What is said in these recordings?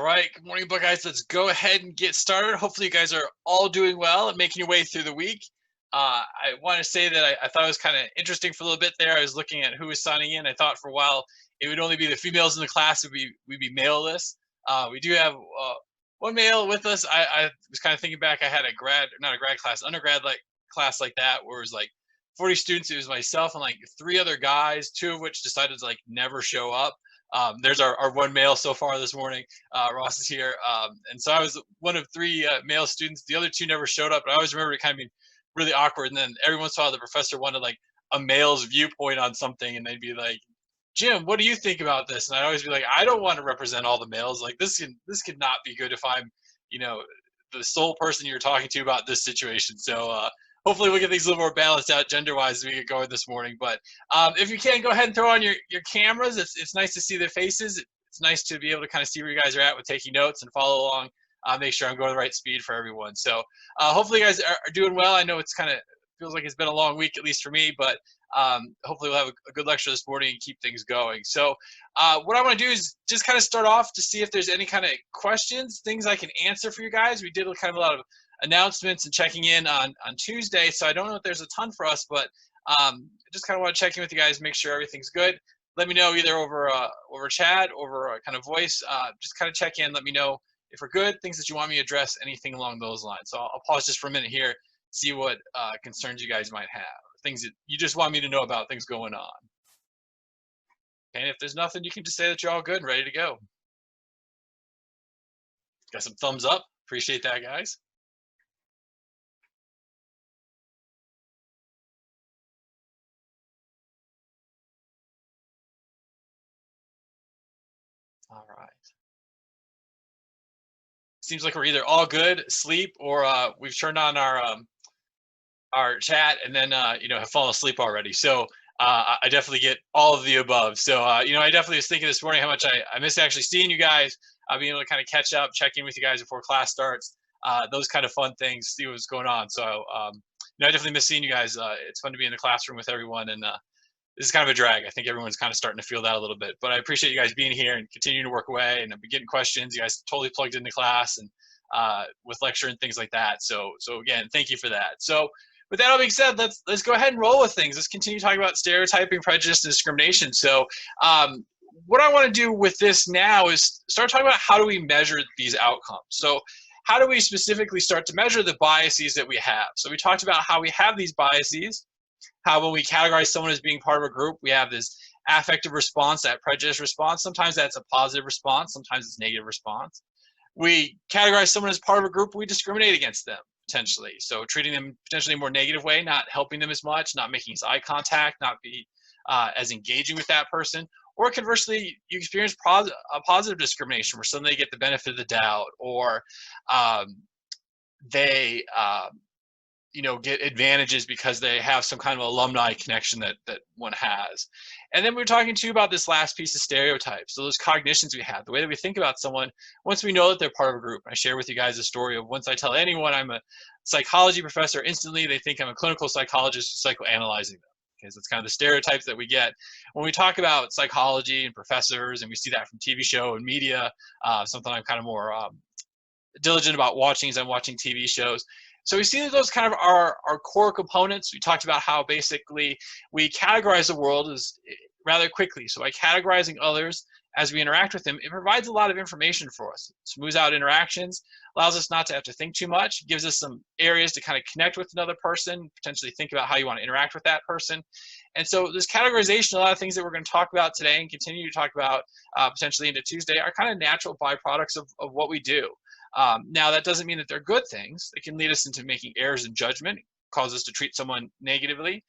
right, good morning, Buckeyes. Let's go ahead and get started. Hopefully, you guys are all doing well and making your way through the week. I want to say that I thought it was kind of interesting for a little bit there. I was looking at who was signing in. I thought for a while it would only be the females in the class. We'd be maleless. We do have one male with us. I was kind of thinking back. I had not a grad class, undergrad class like that, where it was like 40 students. It was myself and like 3 other guys, 2 of which decided to like never show up. There's our one male so far this morning. Ross is here. And so I was one of 3 male students. The other 2 never showed up, but I always remember it kind of being really awkward. And then every once in a while, the professor wanted like a male's viewpoint on something, and they'd be like, Jim, what do you think about this? And I'd always be like, I don't want to represent all the males. Like this could not be good if I'm, the sole person you're talking to about this situation. So hopefully we'll get things a little more balanced out gender-wise as we get going this morning. But if you can, go ahead and throw on your cameras. It's nice to see their faces. It's nice to be able to kind of see where you guys are at with taking notes and follow along. Make sure I'm going the right speed for everyone. So hopefully you guys are doing well. I know it's kind of feels like it's been a long week, at least for me, but hopefully we'll have a good lecture this morning and keep things going. So what I want to do is just kind of start off to see if there's any kind of questions, things I can answer for you guys. We did kind of a lot of announcements and checking in on Tuesday, so I don't know if there's a ton for us, but just kind of want to check in with you guys, make sure everything's good. Let me know either over chat, over kind of voice. Just kind of check in, let me know if we're good, things that you want me to address, anything along those lines. So I'll pause just for a minute here, see what concerns you guys might have, things that you just want me to know about, things going on. Okay, and if there's nothing, you can just say that you're all good and ready to go. Got some thumbs up, appreciate that, guys. All right. Seems like we're either all good, asleep, or we've turned on our chat and then have fallen asleep already. So I definitely get all of the above. So I definitely was thinking this morning how much I miss actually seeing you guys, being able to kind of catch up, check in with you guys before class starts, those kind of fun things, see what's going on. So I definitely miss seeing you guys. It's fun to be in the classroom with everyone, and this is kind of a drag. I think everyone's kind of starting to feel that a little bit, but I appreciate you guys being here and continuing to work away, and I've been getting questions. You guys totally plugged into class and with lecture and things like that. So again, thank you for that. So with that all being said, let's go ahead and roll with things. Let's continue talking about stereotyping, prejudice, and discrimination. So what I want to do with this now is start talking about how do we measure these outcomes. So how do we specifically start to measure the biases that we have? So we talked about how we have these biases, how when we categorize someone as being part of a group, we have this affective response, that prejudice response. Sometimes that's a positive response, sometimes it's a negative response. We categorize someone as part of a group, we discriminate against them, potentially. So treating them potentially in a more negative way, not helping them as much, not making eye contact, not be as engaging with that person. Or conversely, you experience a positive discrimination where suddenly they get the benefit of the doubt, or they get advantages because they have some kind of alumni connection that one has. And then we were talking to you about this last piece of stereotypes. So those cognitions we have, the way that we think about someone once we know that they're part of a group. I share with you guys a story of once I tell anyone I'm a psychology professor, instantly they think I'm a clinical psychologist psychoanalyzing them. Because it's kind of the stereotypes that we get when we talk about psychology and professors, and we see that from TV show and media. Something I'm kind of more diligent about watching as I'm watching TV shows. So we see that those kind of are our core components. We talked about how basically we categorize the world as rather quickly. So by categorizing others as we interact with them, it provides a lot of information for us. It smooths out interactions, allows us not to have to think too much, gives us some areas to kind of connect with another person, potentially think about how you want to interact with that person. And so this categorization, a lot of things that we're going to talk about today and continue to talk about potentially into Tuesday are kind of natural byproducts of what we do. Now, that doesn't mean that they're good things. It can lead us into making errors in judgment, cause us to treat someone negatively.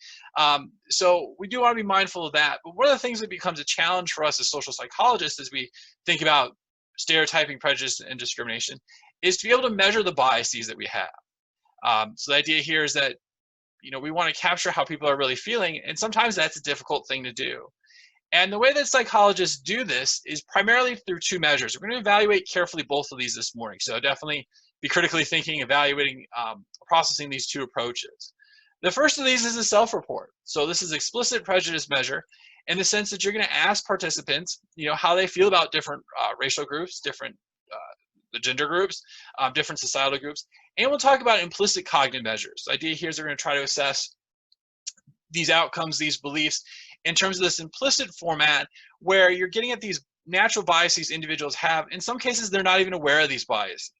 So we do want to be mindful of that. But one of the things that becomes a challenge for us as social psychologists as we think about stereotyping, prejudice, and discrimination is to be able to measure the biases that we have. So the idea here is that we want to capture how people are really feeling, and sometimes that's a difficult thing to do. And the way that psychologists do this is primarily through 2 measures. We're going to evaluate carefully both of these this morning. So definitely be critically thinking, evaluating, processing these 2 approaches. The first of these is a self-report. So this is explicit prejudice measure in the sense that you're going to ask participants, how they feel about different racial groups, different the gender groups, different societal groups, and we'll talk about implicit cognitive measures. The idea here is we're going to try to assess these outcomes, these beliefs, in terms of this implicit format where you're getting at these natural biases individuals have. In some cases, they're not even aware of these biases.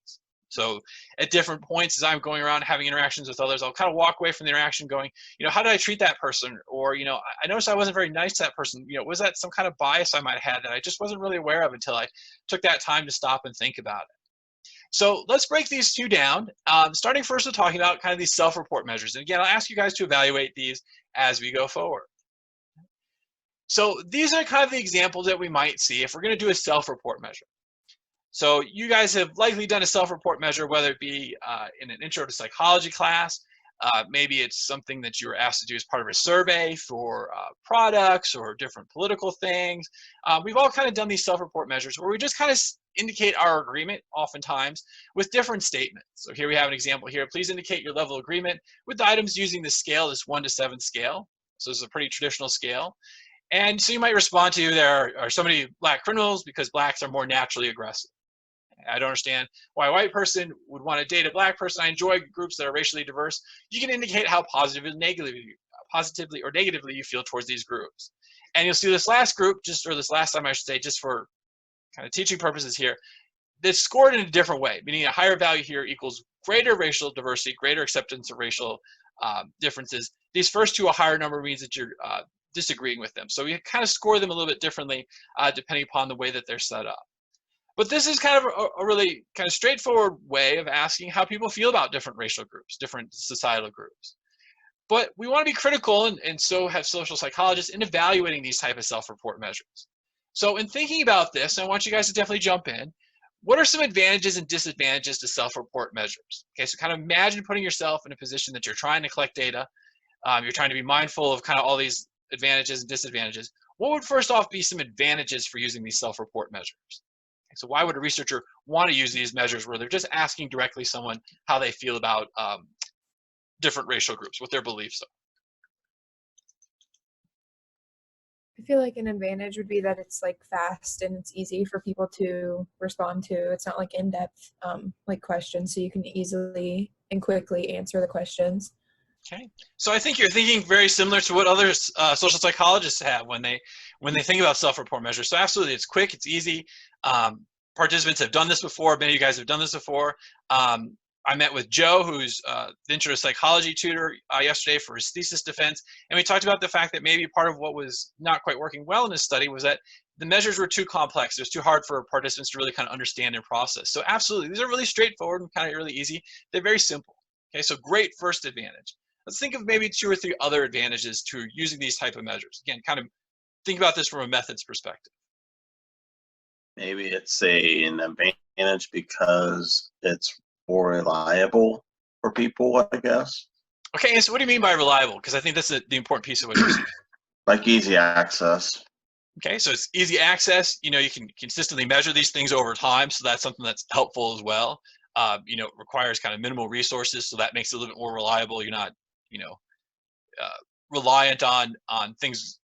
So at different points as I'm going around having interactions with others, I'll kind of walk away from the interaction going, how did I treat that person? Or, I noticed I wasn't very nice to that person. Was that some kind of bias I might have had that I just wasn't really aware of until I took that time to stop and think about it? So let's break these two down, starting first with talking about kind of these self-report measures. And again, I'll ask you guys to evaluate these as we go forward. So these are kind of the examples that we might see if we're going to do a self-report measure. So you guys have likely done a self-report measure, whether it be in an intro to psychology class, maybe it's something that you were asked to do as part of a survey for products or different political things. We've all kind of done these self-report measures where we just kind of indicate our agreement oftentimes with different statements. So here we have an example here. Please indicate your level of agreement with the items using the scale, this 1 to 7 scale. So this is a pretty traditional scale. And so you might respond to, there are so many black criminals because blacks are more naturally aggressive. I don't understand why a white person would want to date a black person. I enjoy groups that are racially diverse. You can indicate how positively or negatively you feel towards these groups. And you'll see this last group, this last time I should say, just for kind of teaching purposes here, that's scored in a different way, meaning a higher value here equals greater racial diversity, greater acceptance of racial differences. These first two, a higher number means that you're disagreeing with them. So we kind of score them a little bit differently depending upon the way that they're set up. But this is kind of a really kind of straightforward way of asking how people feel about different racial groups, different societal groups. But we want to be critical, and so have social psychologists, in evaluating these type of self-report measures. So in thinking about this, I want you guys to definitely jump in. What are some advantages and disadvantages to self-report measures? Okay, so kind of imagine putting yourself in a position that you're trying to collect data. You're trying to be mindful of kind of all these advantages and disadvantages. What would first off be some advantages for using these self-report measures? So why would a researcher want to use these measures where they're just asking directly someone how they feel about different racial groups, what their beliefs are? I feel like an advantage would be that it's like fast and it's easy for people to respond to. It's not like in-depth like questions, so you can easily and quickly answer the questions. Okay, so I think you're thinking very similar to what other social psychologists have when they think about self-report measures. So absolutely, it's quick, it's easy. Participants have done this before. Many of you guys have done this before. I met with Joe, who's the intro to psychology tutor, yesterday for his thesis defense, and we talked about the fact that maybe part of what was not quite working well in his study was that the measures were too complex. It was too hard for participants to really kind of understand and process. So absolutely, these are really straightforward and kind of really easy. They're very simple. Okay, so great first advantage. Let's think of maybe 2 or 3 other advantages to using these type of measures. Again, kind of think about this from a methods perspective. Maybe it's an advantage because it's more reliable for people, I guess. Okay, so what do you mean by reliable? Because I think that's the important piece of what you're saying. Like easy access. Okay, so it's easy access. You can consistently measure these things over time, so that's something that's helpful as well. It requires kind of minimal resources, so that makes it a little bit more reliable. You're not reliant on things,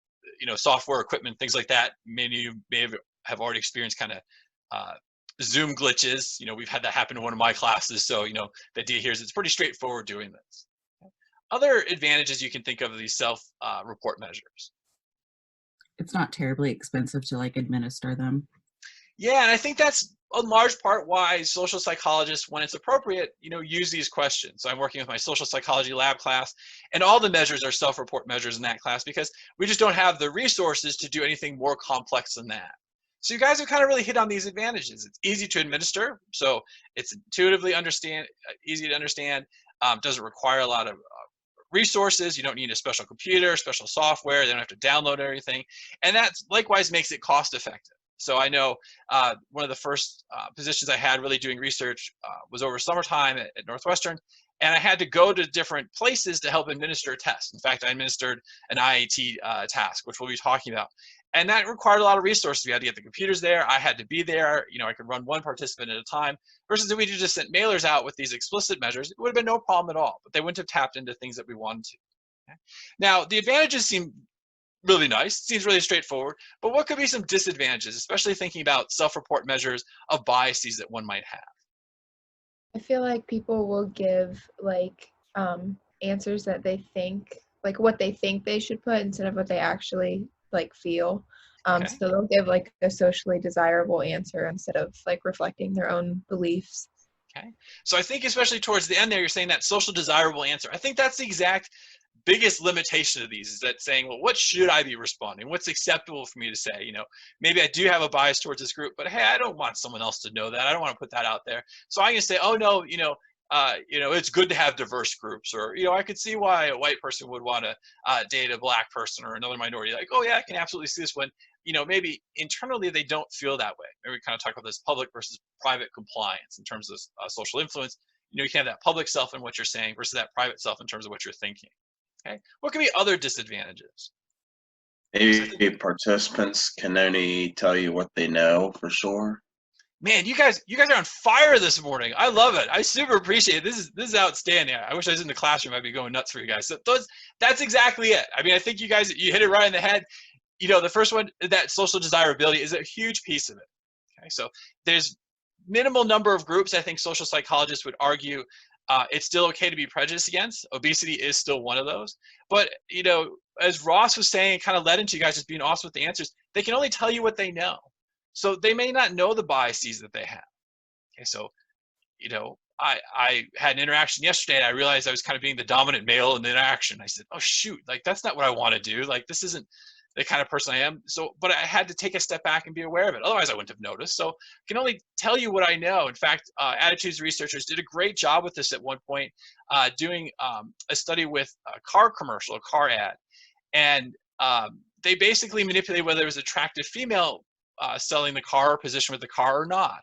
software, equipment, things like that. Many of you may have already experienced kind of Zoom glitches. We've had that happen in one of my classes. So, the idea here is it's pretty straightforward doing this. Other advantages you can think of these self-report measures. It's not terribly expensive to administer them. Yeah, and I think that's a large part why social psychologists, when it's appropriate, use these questions. So I'm working with my social psychology lab class, and all the measures are self-report measures in that class because we just don't have the resources to do anything more complex than that. So you guys have kind of really hit on these advantages. It's easy to administer, so it's intuitively easy to understand. Doesn't require a lot of resources. You don't need a special computer, special software. They don't have to download everything, and that likewise makes it cost effective. So I know one of the first positions I had really doing research was over summertime at Northwestern, and I had to go to different places to help administer tests. In fact, I administered an IAT task, which we'll be talking about. And that required a lot of resources. We had to get the computers there. I had to be there. I could run one participant at a time. Versus if we just sent mailers out with these explicit measures, it would have been no problem at all. But they wouldn't have tapped into things that we wanted to. Okay? Now, the advantages seem really nice. Seems really straightforward. But what could be some disadvantages, especially thinking about self-report measures of biases that one might have? I feel like people will give like answers that they think, like what they think they should put instead of what they actually like feel. Okay. So they'll give like a socially desirable answer instead of like reflecting their own beliefs. Okay. So I think especially towards the end there, you're saying that social desirable answer. I think that's the exact biggest limitation of these, is that saying, well, what should I be responding? What's acceptable for me to say? Maybe I do have a bias towards this group, but hey, I don't want someone else to know that. I don't want to put that out there. So I'm going to say, oh no, it's good to have diverse groups, or I could see why a white person would want to date a black person or another minority. Like, oh yeah, I can absolutely see this one. Maybe internally they don't feel that way. Maybe we kind of talk about this public versus private compliance in terms of social influence. You can have that public self in what you're saying versus that private self in terms of what you're thinking. Okay. What could be other disadvantages? Maybe participants can only tell you what they know for sure. Man, you guys are on fire this morning. I love it. I super appreciate it. This is outstanding. I wish I was in the classroom. I'd be going nuts for you guys. So that's exactly it. I mean, I think you hit it right in the head. The first one, that social desirability, is a huge piece of it. Okay, so there's minimal number of groups I think social psychologists would argue it's still okay to be prejudiced against. Obesity is still one of those. But, as Ross was saying, kind of led into you guys just being awesome with the answers, they can only tell you what they know. So they may not know the biases that they have. Okay, so, I had an interaction yesterday and I realized I was kind of being the dominant male in the interaction. I said, oh, shoot, like, that's not what I want to do. Like, this isn't the kind of person I am. So, but I had to take a step back and be aware of it. Otherwise, I wouldn't have noticed. So I can only tell you what I know. In fact, attitudes researchers did a great job with this at one point, doing a study with a car commercial, a car ad. And they basically manipulated whether it was attractive female selling the car or position with the car or not.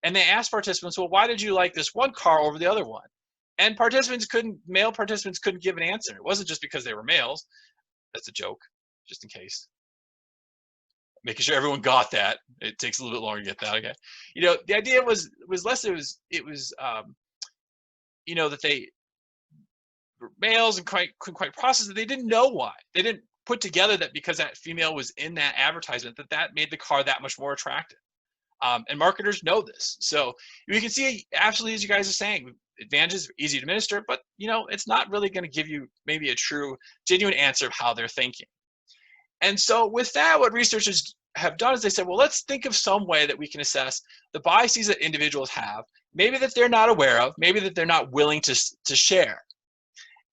And they asked participants, well, why did you like this one car over the other one? And male participants couldn't give an answer. It wasn't just because they were males. That's a joke, just in case. Making sure everyone got that. It takes a little bit longer to get that. Okay. The idea was less. It was that they were males and couldn't quite process it. They didn't know why. They didn't put together that because that female was in that advertisement, that made the car that much more attractive. And marketers know this. So you can see, absolutely, as you guys are saying, advantages, easy to administer, but it's not really going to give you maybe a true, genuine answer of how they're thinking. And so with that, what researchers have done is they said, well, let's think of some way that we can assess the biases that individuals have, maybe that they're not aware of, maybe that they're not willing to share.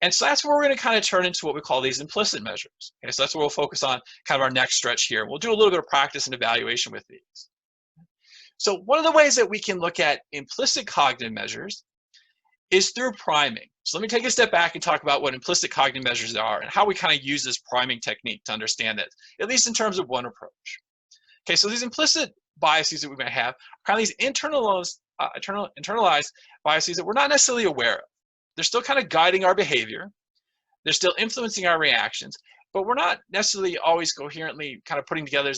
And so that's where we're going to kind of turn into what we call these implicit measures. Okay, so that's where we'll focus on kind of our next stretch here. We'll do a little bit of practice and evaluation with these. So one of the ways that we can look at implicit cognitive measures is through priming. So let me take a step back and talk about what implicit cognitive measures are and how we kind of use this priming technique to understand it, at least in terms of one approach. Okay, so these implicit biases that we might have are kind of these internalized biases that we're not necessarily aware of. They're still kind of guiding our behavior. They're still influencing our reactions, but we're not necessarily always coherently kind of putting together.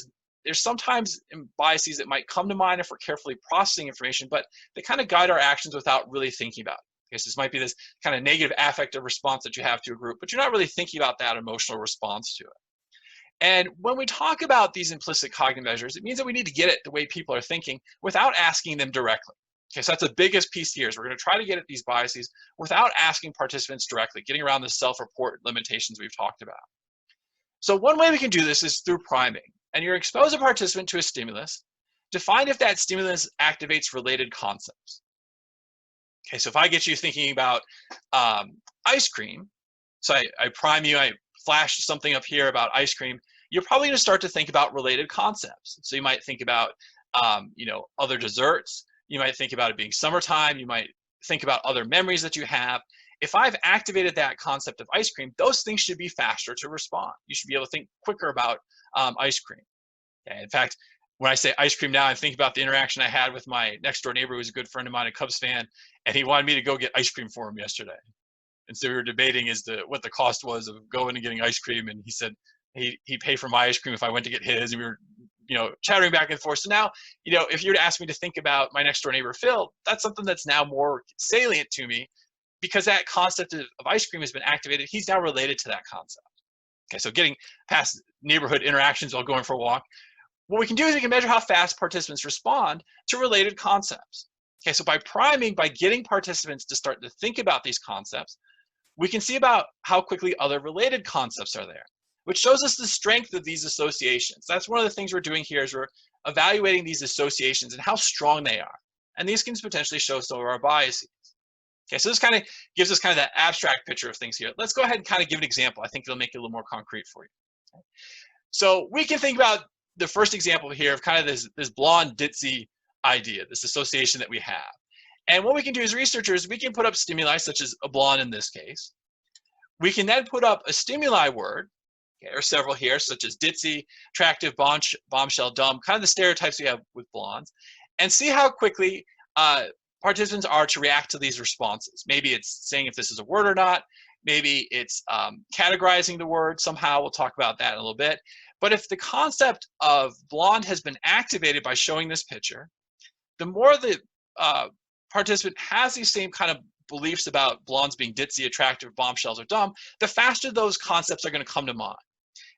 There's sometimes biases that might come to mind if we're carefully processing information, but they kind of guide our actions without really thinking about it. Okay, so this might be this kind of negative affective response that you have to a group, but you're not really thinking about that emotional response to it. And when we talk about these implicit cognitive measures, it means that we need to get at the way people are thinking without asking them directly. Okay, so that's the biggest piece here, is we're going to try to get at these biases without asking participants directly, getting around the self-report limitations we've talked about. So one way we can do this is through priming. And you expose a participant to a stimulus to find if that stimulus activates related concepts. Okay, so if I get you thinking about ice cream, so I prime you, I flash something up here about ice cream, you're probably going to start to think about related concepts. So you might think about other desserts. You might think about it being summertime. You might think about other memories that you have. If I've activated that concept of ice cream, those things should be faster to respond. You should be able to think quicker about ice cream. Okay. In fact, when I say ice cream now, I'm thinking about the interaction I had with my next door neighbor, who was a good friend of mine, a Cubs fan, and he wanted me to go get ice cream for him yesterday. And so we were debating what the cost was of going and getting ice cream, and he said he'd pay for my ice cream if I went to get his, and we were chattering back and forth. So now, if you were to ask me to think about my next door neighbor, Phil, that's something that's now more salient to me because that concept of ice cream has been activated. He's now related to that concept. Okay, so getting past neighborhood interactions while going for a walk. What we can do is we can measure how fast participants respond to related concepts. Okay, so by priming, by getting participants to start to think about these concepts, we can see about how quickly other related concepts are there, which shows us the strength of these associations. That's one of the things we're doing here is we're evaluating these associations and how strong they are. And these can potentially show some of our biases. Okay, so this kind of gives us kind of that abstract picture of things here. Let's go ahead and kind of give an example. I think it'll make it a little more concrete for you. Okay. So we can think about the first example here of kind of this blonde ditzy idea, this association that we have. And what we can do as researchers, we can put up stimuli such as a blonde in this case. We can then put up a stimuli word, okay, or several here, such as ditzy, attractive, bombshell, dumb, kind of the stereotypes we have with blondes, and see how quickly participants are to react to these responses. Maybe it's saying if this is a word or not. Maybe it's categorizing the word somehow. We'll talk about that in a little bit. But if the concept of blonde has been activated by showing this picture, the more the participant has these same kind of beliefs about blondes being ditzy, attractive, bombshells, or dumb, the faster those concepts are going to come to mind.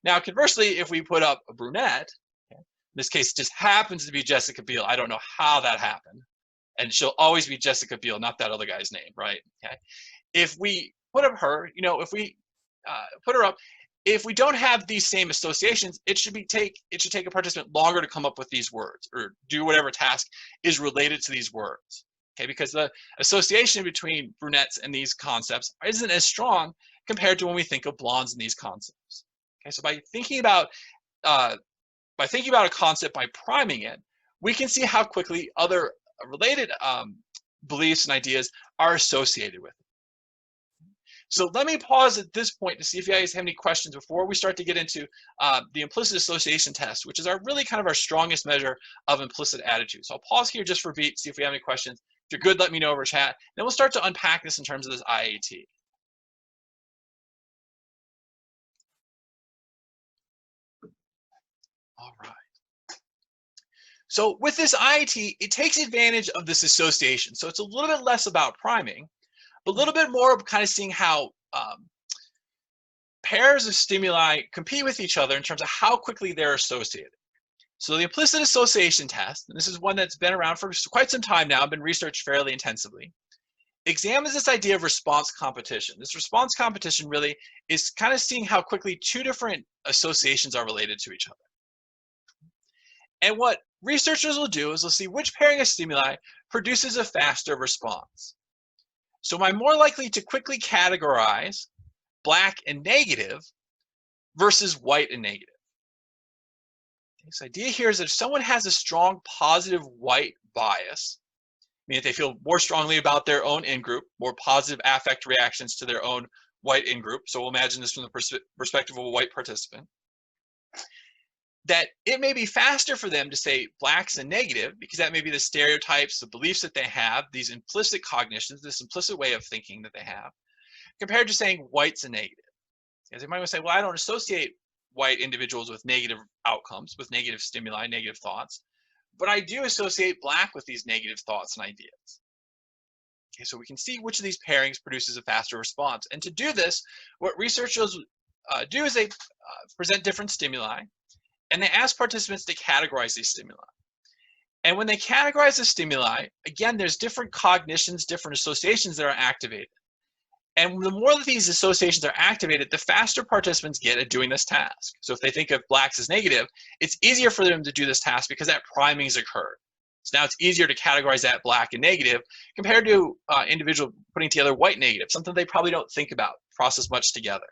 Now, conversely, if we put up a brunette, okay, in this case, it just happens to be Jessica Biel. I don't know how that happened. And she'll always be Jessica Biel, not that other guy's name, right? Okay. If we put up her, if we put her up, if we don't have these same associations, it should take a participant longer to come up with these words or do whatever task is related to these words. Okay, because the association between brunettes and these concepts isn't as strong compared to when we think of blondes and these concepts. Okay, so by thinking about a concept by priming it, we can see how quickly other related beliefs and ideas are associated with it. So let me pause at this point to see if you guys have any questions before we start to get into the implicit association test, which is really kind of our strongest measure of implicit attitude. So I'll pause here just for a beat, see if we have any questions. If you're good, let me know over chat. Then we'll start to unpack this in terms of this IAT. All right. So with this IAT, it takes advantage of this association. So it's a little bit less about priming, but a little bit more of kind of seeing how pairs of stimuli compete with each other in terms of how quickly they're associated. So the implicit association test, and this is one that's been around for quite some time now, been researched fairly intensively, examines this idea of response competition. This response competition really is kind of seeing how quickly two different associations are related to each other. And what researchers will do is they'll see which pairing of stimuli produces a faster response. So am I more likely to quickly categorize black and negative versus white and negative? This idea here is that if someone has a strong positive white bias, meaning they feel more strongly about their own in-group, more positive affect reactions to their own white in-group, so we'll imagine this from the perspective of a white participant, that it may be faster for them to say blacks and negative because that may be the stereotypes, the beliefs that they have, these implicit cognitions, this implicit way of thinking that they have, compared to saying whites and negative. Because they might want to say, well, I don't associate white individuals with negative outcomes, with negative stimuli, negative thoughts, but I do associate black with these negative thoughts and ideas. Okay, so we can see which of these pairings produces a faster response. And to do this, what researchers do is they present different stimuli, and they ask participants to categorize these stimuli. And when they categorize the stimuli, again, there's different cognitions, different associations that are activated. And the more that these associations are activated, the faster participants get at doing this task. So if they think of blacks as negative, it's easier for them to do this task because that priming has occurred. So now it's easier to categorize that black and negative compared to individual putting together white negative, something they probably don't think about, process much together.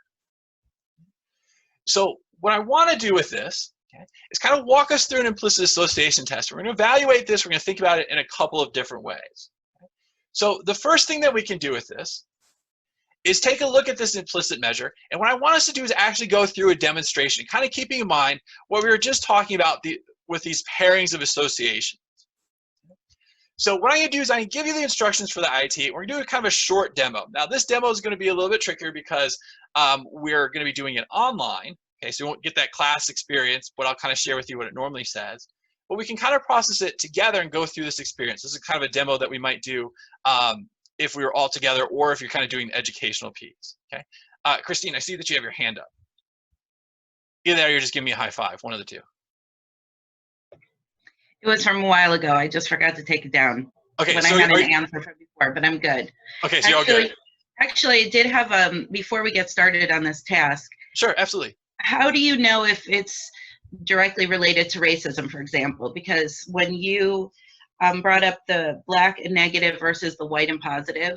So what I want to do with this, okay, is kind of walk us through an implicit association test. We're going to evaluate this. We're going to think about it in a couple of different ways. Okay? So the first thing that we can do with this is take a look at this implicit measure. And what I want us to do is actually go through a demonstration, kind of keeping in mind what we were just talking about with these pairings of associations. So what I'm going to do is I'm going to give you the instructions for the IAT. We're going to do kind of a short demo. Now this demo is going to be a little bit trickier because we're going to be doing it online. Okay, so you won't get that class experience, but I'll kind of share with you what it normally says. But we can kind of process it together and go through this experience. This is kind of a demo that we might do if we were all together, or if you're kind of doing the educational piece. Okay, Christine, I see that you have your hand up. Either that or you're just giving me a high five, one of the two. It was from a while ago. I just forgot to take it down Okay, when so I had an answer from before, but I'm good. Okay, so you're all good. Actually, I did have, before we get started on this task. Sure, absolutely. How do you know if it's directly related to racism, for example? Because when you brought up the Black and negative versus the white and positive,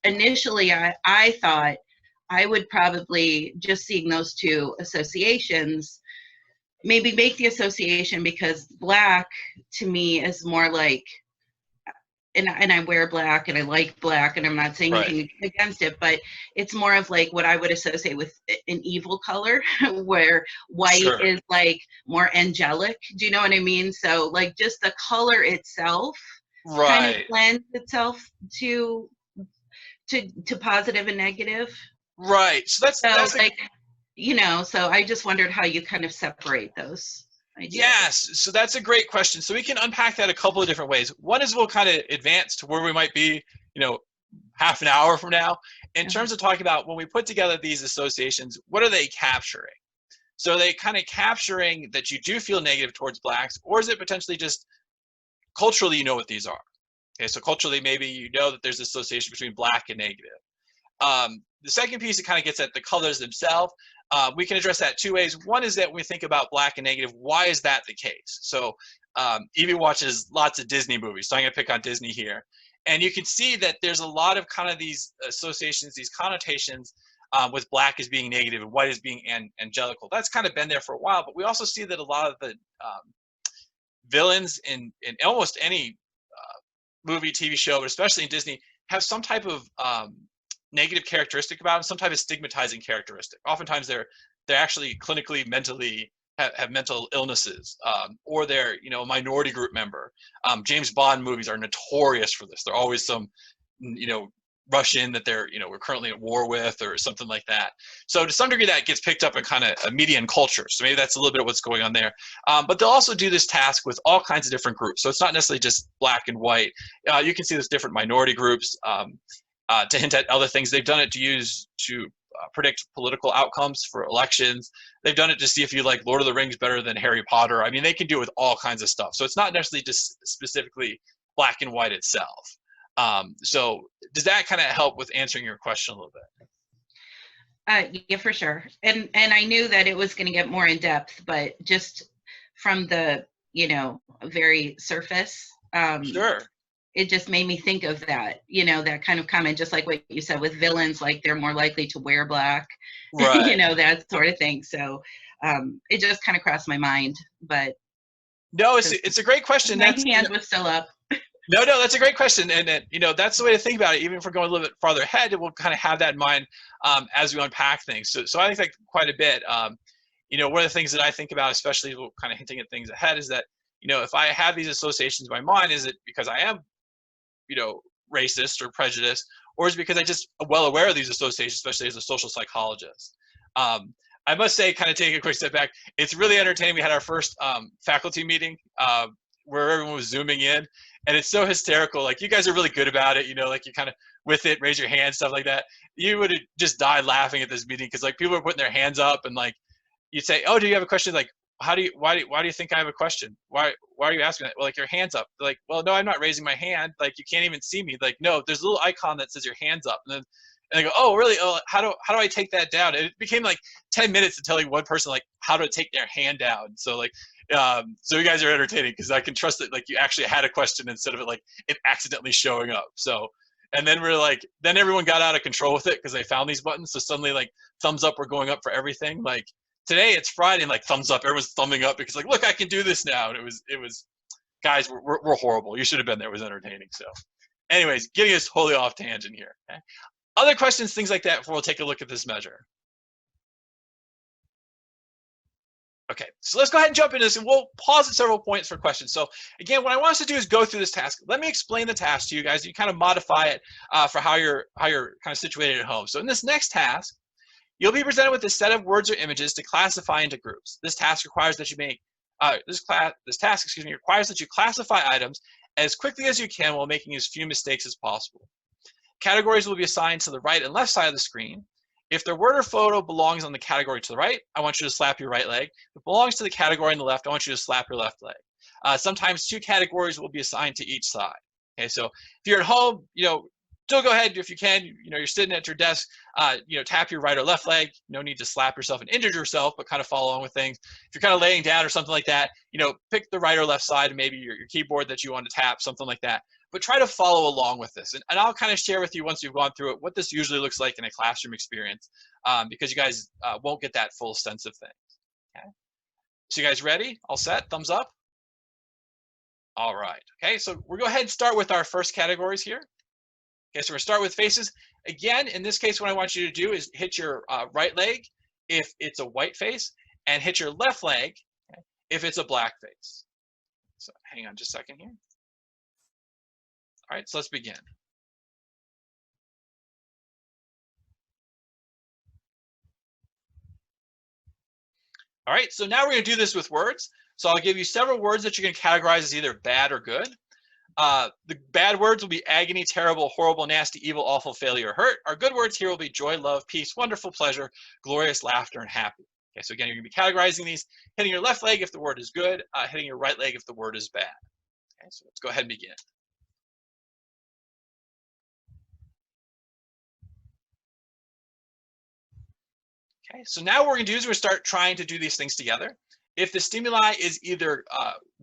initially I thought I would probably, just seeing those two associations, maybe make the association because Black to me is more like, and I wear black and I like black and I'm not saying anything against it, but it's more of like what I would associate with an evil color, where white is like more angelic. Do you know what I mean? So like just the color itself kind of lends itself to positive and negative. Right. So that's like, you know, so I just wondered how you kind of separate those ideas. Yes, so that's a great question. So we can unpack that a couple of different ways. One is we'll kind of advance to where we might be, you know, half an hour from now, in terms of talking about when we put together these associations, what are they capturing? So are they kind of capturing that you do feel negative towards blacks, or is it potentially just culturally you know what these are? Okay, so culturally maybe you know that there's association between black and negative. The second piece, it kind of gets at the colors themselves. We can address that two ways. One is that when we think about black and negative, why is that the case? So Evie watches lots of Disney movies, so I'm going to pick on Disney here. And you can see that there's a lot of kind of these associations, these connotations with black as being negative and white as being angelical. That's kind of been there for a while, but we also see that a lot of the villains in almost any movie, TV show, but especially in Disney, have some type of negative characteristic about them, some type of stigmatizing characteristic. Oftentimes they're actually clinically, mentally have mental illnesses, or they're, you know, a minority group member. James Bond movies are notorious for this. They're always some, you know, Russian that they're, you know, we're currently at war with or something like that. So to some degree that gets picked up in kind of a media and culture. So maybe that's a little bit of what's going on there. But they'll also do this task with all kinds of different groups. So it's not necessarily just black and white. You can see there's different minority groups. To hint at other things, they've done it to predict political outcomes for elections. They've done it to see if you like Lord of the Rings better than Harry Potter. I mean, they can do it with all kinds of stuff. So it's not necessarily just specifically black and white itself. So does that kind of help with answering your question a little bit? Yeah, for sure. And I knew that it was going to get more in depth, but just from the, you know, very surface. Sure. It just made me think of that, you know, that kind of comment, just like what you said with villains, like they're more likely to wear black, right. You know, that sort of thing. So it just kind of crossed my mind, but. No, it's a great question. My hand was still up. No, that's a great question. And you know, that's the way to think about it. Even if we're going a little bit farther ahead, we'll kind of have that in mind as we unpack things. So I think that quite a bit. You know, one of the things that I think about, especially kind of hinting at things ahead, is that, you know, if I have these associations in my mind, is it because I am, you know, racist or prejudiced, or is it because I just well aware of these associations, especially as a social psychologist? I must say, kind of taking a quick step back, it's really entertaining. We had our first faculty meeting where everyone was zooming in, and it's so hysterical. Like, you guys are really good about it, you know, like you kind of with it, raise your hand, stuff like that. You would have just died laughing at this meeting because like people are putting their hands up, and like you'd say, "Oh, do you have a question?" Like, why do you think I have a question? Why are you asking that? Well, like, your hand's up. They're like, well, no, I'm not raising my hand. Like, you can't even see me. Like, no, there's a little icon that says your hand's up. And they go, oh, really? Oh, how do I take that down? And it became like 10 minutes to telling one person like how to take their hand down. So like, so you guys are entertaining because I can trust that like you actually had a question instead of it like it accidentally showing up. So, and then we're like, then everyone got out of control with it because they found these buttons. So suddenly like thumbs up were going up for everything. Like, today it's Friday and like thumbs up, everyone's thumbing up because like, look, I can do this now. And it was guys, we're horrible. You should have been there. It was entertaining. So anyways, getting us totally off tangent here. Okay? Other questions, things like that before we'll take a look at this measure. Okay, so let's go ahead and jump into this, and we'll pause at several points for questions. So again, what I want us to do is go through this task. Let me explain the task to you guys. You kind of modify it for how you're kind of situated at home. So in this next task, you'll be presented with a set of words or images to classify into groups. This task requires that you make this task requires that you classify items as quickly as you can while making as few mistakes as possible. Categories will be assigned to the right and left side of the screen, If the word or photo belongs on the category to the right, I want you to slap your right leg. If it belongs to the category on the left, I want you to slap your left leg. Sometimes 2 categories will be assigned to each side. Okay, so if you're at home, still go ahead if you can. You're sitting at your desk. Tap your right or left leg. No need to slap yourself and injure yourself, but kind of follow along with things. If you're kind of laying down or something like that, pick the right or left side, and maybe your keyboard that you want to tap, something like that. But try to follow along with this. And I'll kind of share with you once you've gone through it what this usually looks like in a classroom experience, because you guys won't get that full sense of things. Okay. So you guys ready? All set? Thumbs up? All right. Okay, so we'll go ahead and start with our first categories here. Okay, so we're going to start with faces. Again, in this case, what I want you to do is hit your right leg if it's a white face, and hit your left leg if it's a black face. So hang on just a second here. All right, so let's begin. All right, so now we're going to do this with words. So I'll give you several words that you're going to categorize as either bad or good. The bad words will be agony, terrible, horrible, nasty, evil, awful, failure, hurt. Our good words here will be joy, love, peace, wonderful, pleasure, glorious, laughter, and happy. Okay, so again, you're going to be categorizing these, hitting your left leg if the word is good, hitting your right leg if the word is bad. Okay, so let's go ahead and begin. Okay, so now what we're going to do is we're going to start trying to do these things together. If the stimuli is either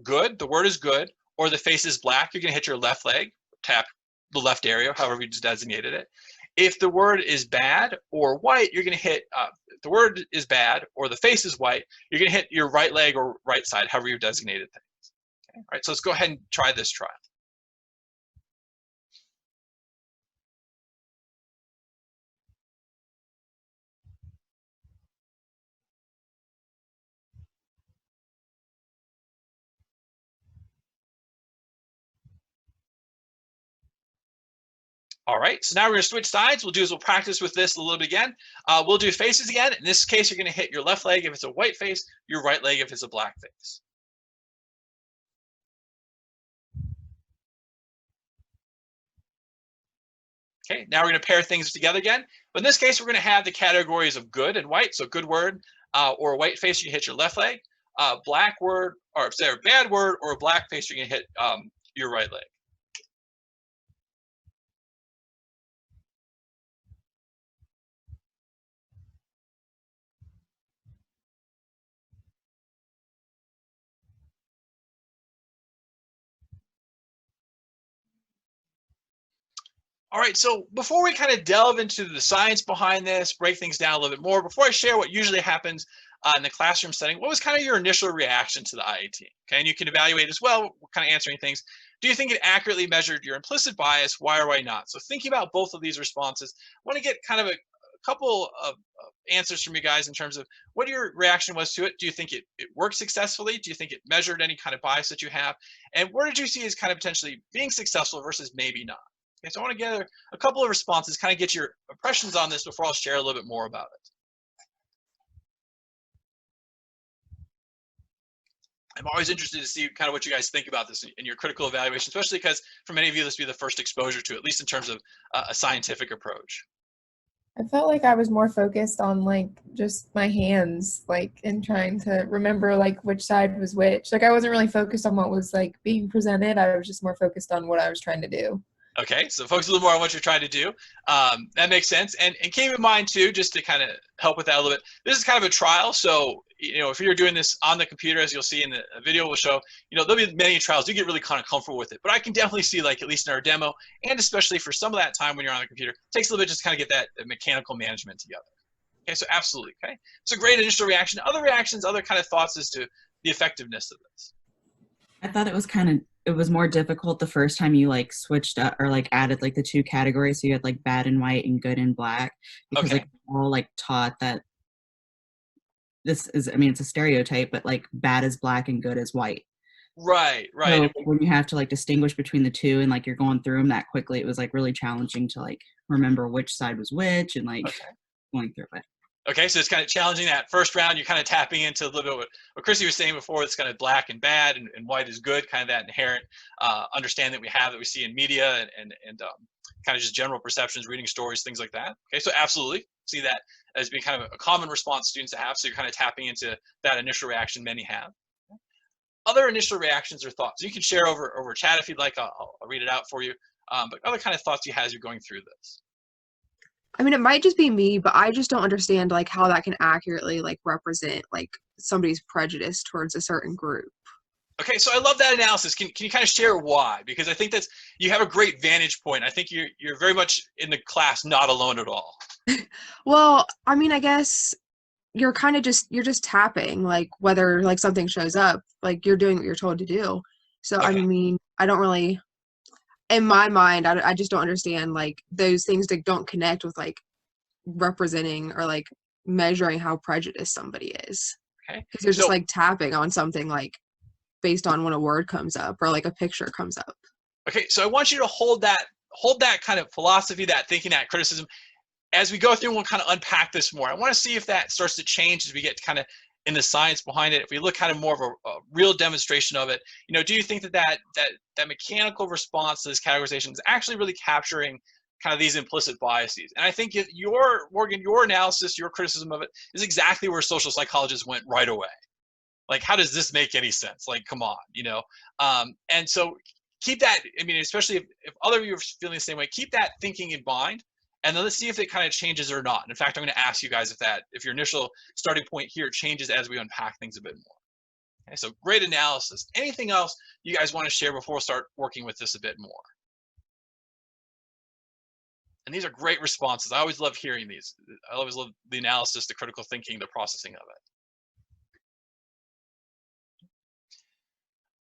good, the word is good, or the face is black, you're going to hit your left leg, tap the left area, however you just designated it. If the word is bad or white, you're going to hit, if the word is bad or the face is white, you're going to hit your right leg or right side, however you designated things. Okay? All right, so let's go ahead and try this trial. All right, so now we're going to switch sides. We'll practice with this a little bit again. We'll do faces again. In this case, you're going to hit your left leg if it's a white face, your right leg if it's a black face. Okay, now we're going to pair things together again. But in this case, we're going to have the categories of good and white. So good word or a white face, you hit your left leg. Black word, or if it's a bad word or a black face, you're going to hit your right leg. All right, so before we kind of delve into the science behind this, break things down a little bit more, before I share what usually happens in the classroom setting, what was kind of your initial reaction to the IAT? Okay, and you can evaluate as well, kind of answering things. Do you think it accurately measured your implicit bias? Why or why not? So thinking about both of these responses, I want to get kind of a couple of answers from you guys in terms of what your reaction was to it. Do you think it worked successfully? Do you think it measured any kind of bias that you have? And where did you see as kind of potentially being successful versus maybe not? Okay, so I want to gather a couple of responses, kind of get your impressions on this before I'll share a little bit more about it. I'm always interested to see kind of what you guys think about this in your critical evaluation, especially because for many of you, this will be the first exposure to it, at least in terms of a scientific approach. I felt like I was more focused on like just my hands, like and trying to remember like which side was which. Like I wasn't really focused on what was like being presented. I was just more focused on what I was trying to do. Okay, so focus a little more on what you're trying to do. That makes sense. And keep in mind too, just to kind of help with that a little bit, this is kind of a trial. So, if you're doing this on the computer, as you'll see in the video we'll show, there'll be many trials. You get really kind of comfortable with it. But I can definitely see, like, at least in our demo, and especially for some of that time when you're on the computer, it takes a little bit just to kind of get that mechanical management together. Okay, so absolutely, okay? So great initial reaction. Other reactions, other kind of thoughts as to the effectiveness of this. I thought it was more difficult the first time you like switched up or like added like the 2 categories. So you had like bad and white and good and black, because like all like taught that this is, I mean, it's a stereotype, but like bad is black and good is white. Right. So when you have to like distinguish between the 2 and like you're going through them that quickly, it was like really challenging to like remember which side was which and like going through it. Okay, so it's kind of challenging that first round. You're kind of tapping into a little bit what Chrissy was saying before. It's kind of black and bad and white is good, kind of that inherent understanding that we see in media and kind of just general perceptions, reading stories, things like that. Okay, so absolutely. see that as being kind of a common response students have, so you're kind of tapping into that initial reaction many have. Other initial reactions or thoughts you can share over chat if you'd like. I'll read it out for you. But other kind of thoughts you have as you're going through this. I mean, it might just be me, but I just don't understand like how that can accurately like represent like somebody's prejudice towards a certain group. Okay, so I love that analysis. Can you kind of share why? Because I think you have a great vantage point. I think you're very much in the class not alone at all. Well, I mean, I guess you're kind of you're just tapping like whether like something shows up, like you're doing what you're told to do. So Okay. I mean, I don't really, in my mind, I just don't understand like those things that don't connect with like representing or like measuring how prejudiced somebody is. Okay. Because you're just like tapping on something like based on when a word comes up or like a picture comes up. Okay, so I want you to hold that kind of philosophy, that thinking, that criticism. As we go through, we'll kind of unpack this more. I want to see if that starts to change as we get kind of in the science behind it. If we look kind of more of a real demonstration of it, do you think that mechanical response to this categorization is actually really capturing kind of these implicit biases? And I think Morgan, your analysis, your criticism of it is exactly where social psychologists went right away. Like, how does this make any sense? Like, come on, And so keep that, I mean, especially if other of you are feeling the same way, keep that thinking in mind. And then let's see if it kind of changes or not. And in fact, I'm going to ask you guys if your initial starting point here changes as we unpack things a bit more. Okay, so great analysis. Anything else you guys want to share before we start working with this a bit more? And these are great responses. I always love hearing these. I always love the analysis, the critical thinking, the processing of it.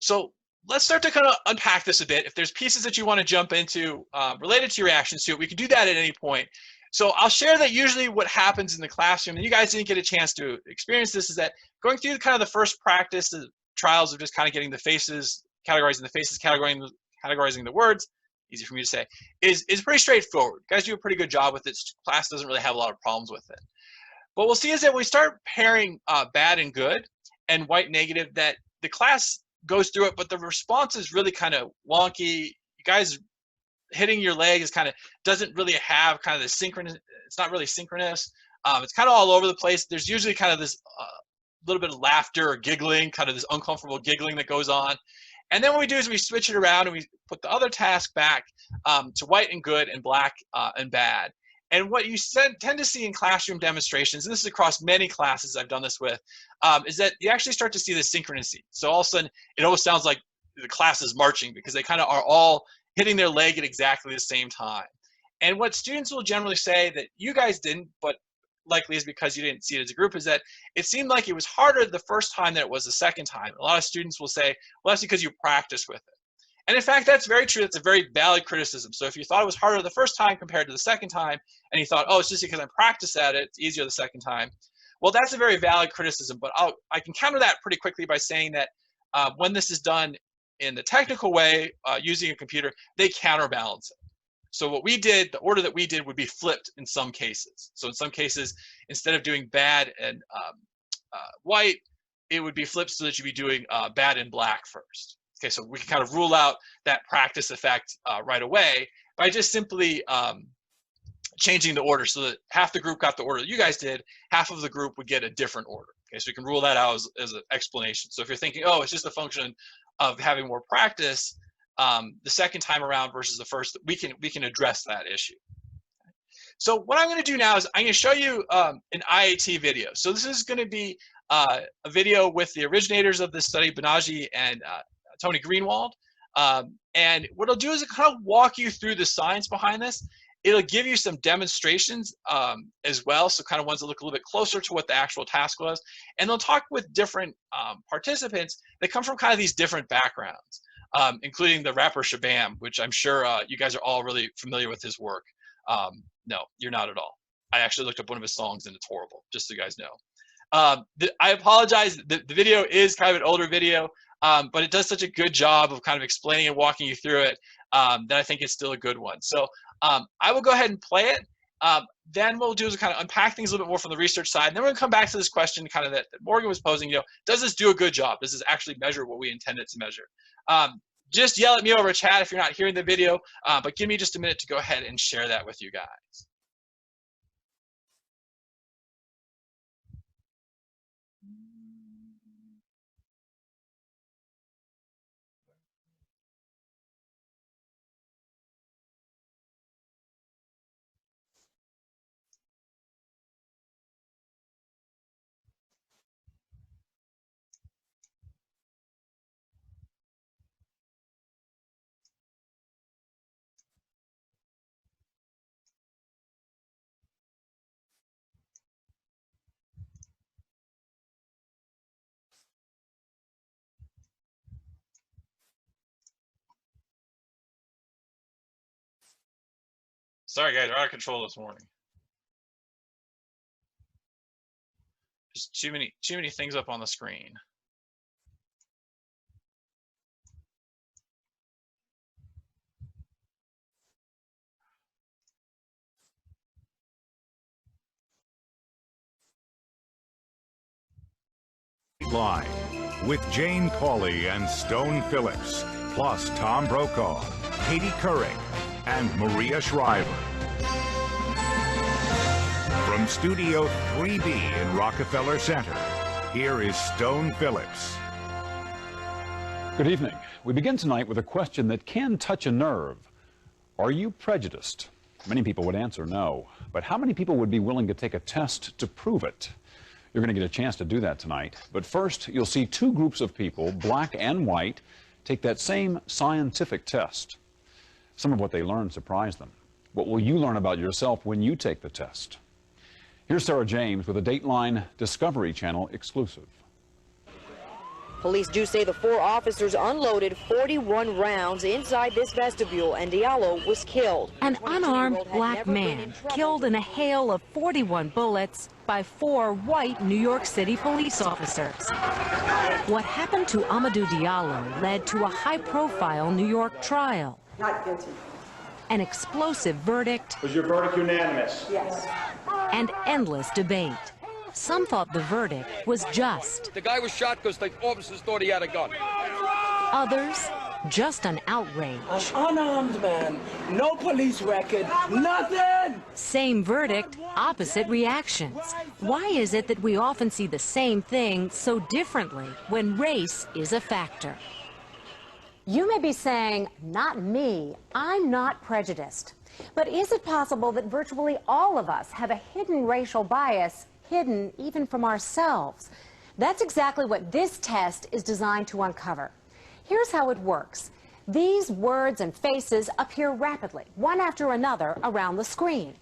So let's start to kind of unpack this a bit. If there's pieces that you want to jump into related to your reactions to it, we can do that at any point. So I'll share that usually what happens in the classroom, and you guys didn't get a chance to experience this, is that going through kind of the first practice, the trials of just kind of getting the faces, categorizing the faces, categorizing the words, easy for me to say, is pretty straightforward. You guys do a pretty good job with it. Class doesn't really have a lot of problems with it. What we'll see is that we start pairing bad and good and white negative, that the class goes through it, but the response is really kind of wonky. You guys hitting your leg is kind of doesn't really have kind of the synchronous. It's not really synchronous. It's kind of all over the place. There's usually kind of this little bit of laughter or giggling, kind of this uncomfortable giggling that goes on. And then what we do is we switch it around and we put the other task back to white and good and black and bad. And what you tend to see in classroom demonstrations, and this is across many classes I've done this with, is that you actually start to see the synchronicity. So all of a sudden, it almost sounds like the class is marching because they kind of are all hitting their leg at exactly the same time. And what students will generally say that you guys didn't, but likely is because you didn't see it as a group, is that it seemed like it was harder the first time than it was the second time. A lot of students will say, well, that's because you practiced with it. And in fact, that's very true. That's a very valid criticism. So if you thought it was harder the first time compared to the second time, and you thought, oh, it's just because I practiced at it, it's easier the second time. Well, that's a very valid criticism, but I can counter that pretty quickly by saying that when this is done in the technical way, using a computer, they counterbalance it. So what we did, the order that we did would be flipped in some cases. So in some cases, instead of doing bad and white, it would be flipped so that you'd be doing bad and black first. Okay, so we can kind of rule out that practice effect right away by just simply changing the order so that half the group got the order that you guys did, half of the group would get a different order. Okay, so you can rule that out as an explanation. So if you're thinking, oh, it's just a function of having more practice the second time around versus the first, we can address that issue. So what I'm going to do now is I'm going to show you an IAT video. So this is going to be a video with the originators of this study, Banaji and Tony Greenwald. And what it'll do is it kind of walk you through the science behind this. It'll give you some demonstrations as well, so kind of ones that look a little bit closer to what the actual task was. And they'll talk with different participants that come from kind of these different backgrounds, including the rapper Shabam, which I'm sure you guys are all really familiar with his work. No, you're not at all. I actually looked up one of his songs and it's horrible, just so you guys know. I apologize, the video is kind of an older video, but it does such a good job of kind of explaining and walking you through it that I think it's still a good one. So I will go ahead and play it. Then what we'll do is kind of unpack things a little bit more from the research side. And then we're gonna come back to this question kind of that Morgan was posing, does this do a good job? Does this actually measure what we intend it to measure? Just yell at me over chat if you're not hearing the video, but give me just a minute to go ahead and share that with you guys. Sorry, guys, we're out of control this morning. Just too many things up on the screen. Line with Jane Pauley and Stone Phillips, plus Tom Brokaw, Katie Couric, and Maria Shriver. From Studio 3B in Rockefeller Center, here is Stone Phillips. Good evening. We begin tonight with a question that can touch a nerve. Are you prejudiced? Many people would answer no, but how many people would be willing to take a test to prove it? You're going to get a chance to do that tonight. But first, you'll see two groups of people, black and white, take that same scientific test. Some of what they learn surprised them. What will you learn about yourself when you take the test? Here's Sarah James with a Dateline Discovery Channel exclusive. Police do say the 4 officers unloaded 41 rounds inside this vestibule and Diallo was killed. An unarmed black man killed in a hail of 41 bullets by 4 white New York City police officers. What happened to Amadou Diallo led to a high-profile New York trial. Not guilty. An explosive verdict. Was your verdict unanimous? Yes. And endless debate. Some thought the verdict was just. The guy was shot because the officers thought he had a gun. Others, just an outrage. An unarmed man, no police record, nothing! Same verdict, opposite reactions. Why is it that we often see the same thing so differently when race is a factor? You may be saying, not me, I'm not prejudiced. But is it possible that virtually all of us have a hidden racial bias, hidden even from ourselves? That's exactly what this test is designed to uncover. Here's how it works. These words and faces appear rapidly, one after another, around the screen.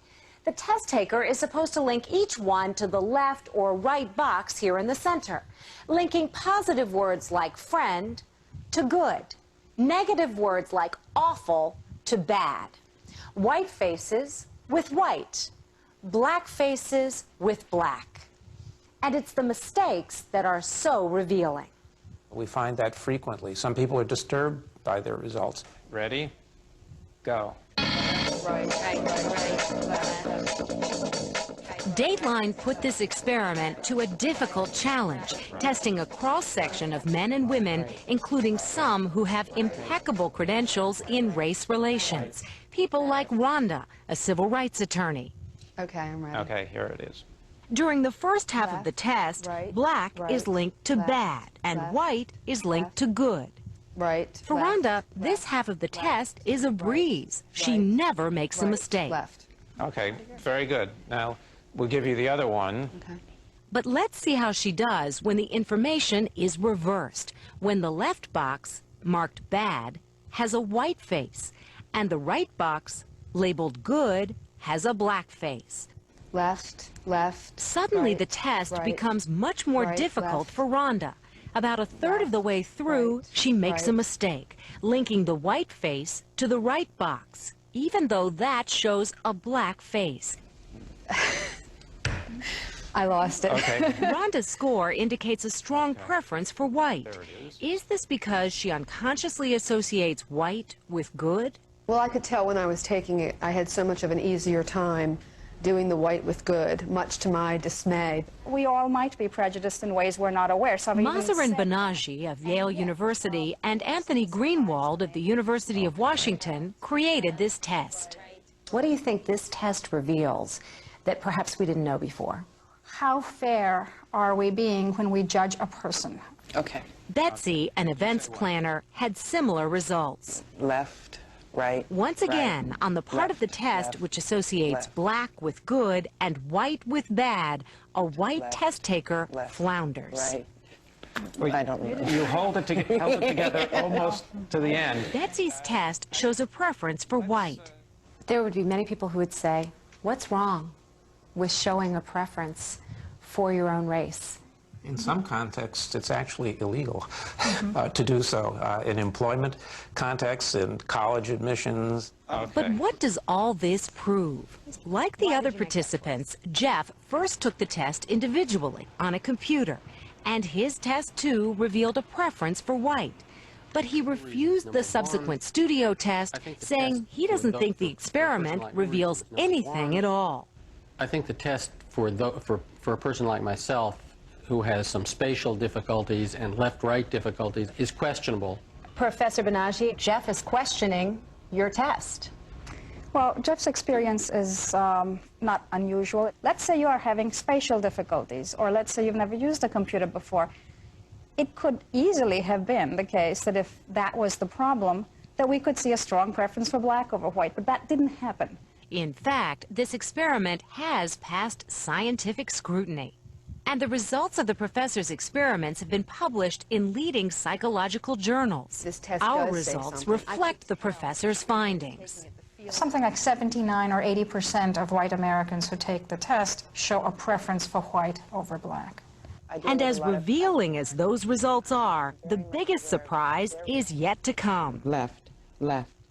The test taker is supposed to link each one to the left or right box here in the center, linking positive words like friend to good, negative words like awful to bad, white faces with white, black faces with black. And it's the mistakes that are so revealing. We find that frequently. Some people are disturbed by their results. Ready? Go. Dateline put this experiment to a difficult challenge, testing a cross-section of men and women, including some who have impeccable credentials in race relations. People like Rhonda, a civil rights attorney. Okay, I'm ready. Okay, here it is. During the first half of the test, black is linked to bad and white is linked to good. Right. For Rhonda, this half of the test is a breeze. She never makes a mistake. Okay, very good. Now, we'll give you the other one. Okay. But let's see how she does when the information is reversed, when the left box, marked bad, has a white face, and the right box, labeled good, has a black face. Left, left. Suddenly, right, the test right, becomes much more right, difficult left, for Rhonda. About a third of the way through, she makes a mistake, linking the white face to the right box, even though that shows a black face. I lost it. Okay. Rhonda's score indicates a strong preference for white. Is this because she unconsciously associates white with good? Well, I could tell when I was taking it, I had so much of an easier time doing the white with good, much to my dismay. We all might be prejudiced in ways we're not aware. Mazarin Banaji of Yale University and Anthony Greenwald of the University of Washington created this test. What do you think this test reveals that perhaps we didn't know before? How fair are we being when we judge a person? Okay. Betsy, an events planner, had similar results. Left, right. Once again, on the part of the test which associates black with good and white with bad, a white test taker flounders. Right. Well, I don't know. You held it together almost to the end. Betsy's test shows a preference for white. There would be many people who would say, what's wrong with showing a preference for your own race? In some contexts, it's actually illegal to do so. In employment contexts, in college admissions. But what does all this prove? Like the other participants, Jeff first took the test individually on a computer, and his test too revealed a preference for white. But he refused the subsequent studio test, saying he doesn't think the experiment reveals anything at all. I think the test for a person like myself, who has some spatial difficulties and left-right difficulties, is questionable. Professor Banaji, Jeff is questioning your test. Well, Jeff's experience is not unusual. Let's say you are having spatial difficulties, or let's say you've never used a computer before. It could easily have been the case that if that was the problem, that we could see a strong preference for black over white, but that didn't happen. In fact, this experiment has passed scientific scrutiny. And the results of the professor's experiments have been published in leading psychological journals. Our results reflect the professor's findings. Something like 79 or 80% of white Americans who take the test show a preference for white over black. And as revealing as those results are, the biggest surprise is yet to come. Left.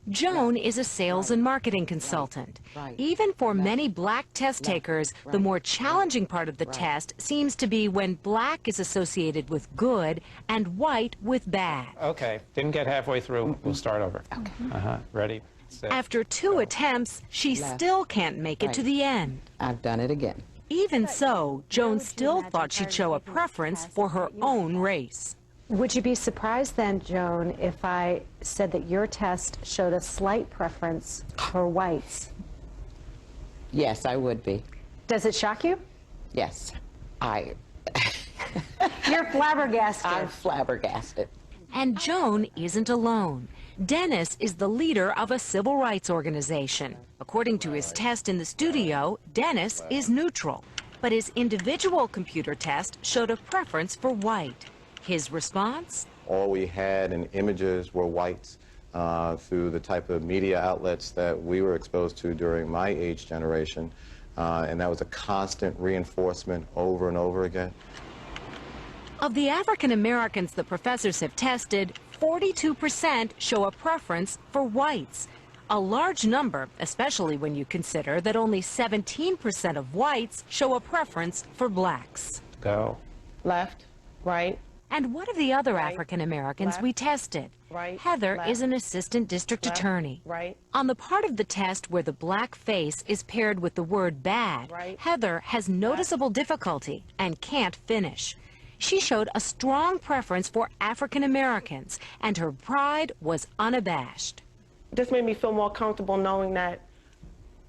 Joan is a sales and marketing consultant. Even for many black test takers, the more challenging part of the test seems to be when black is associated with good and white with bad. Okay, didn't get halfway through. We'll start over. Okay. Ready, set. After 2 attempts, she still can't make it to the end. I've done it again. Even so, Joan still thought she'd show a preference for her own race. Would you be surprised then, Joan, if I said that your test showed a slight preference for whites? Yes, I would be. Does it shock you? Yes. You're flabbergasted. I'm flabbergasted. And Joan isn't alone. Dennis is the leader of a civil rights organization. According to his test in the studio, Dennis is neutral. But his individual computer test showed a preference for white. His response? All we had in images were whites through the type of media outlets that we were exposed to during my age generation. And that was a constant reinforcement over and over again. Of the African Americans the professors have tested, 42% show a preference for whites. A large number, especially when you consider that only 17% of whites show a preference for blacks. Go. Left, right. And what of the other African Americans we tested? Heather is an assistant district attorney. On the part of the test where the black face is paired with the word bad, Heather has noticeable difficulty and can't finish. She showed a strong preference for African Americans, and her pride was unabashed. This made me feel more comfortable knowing that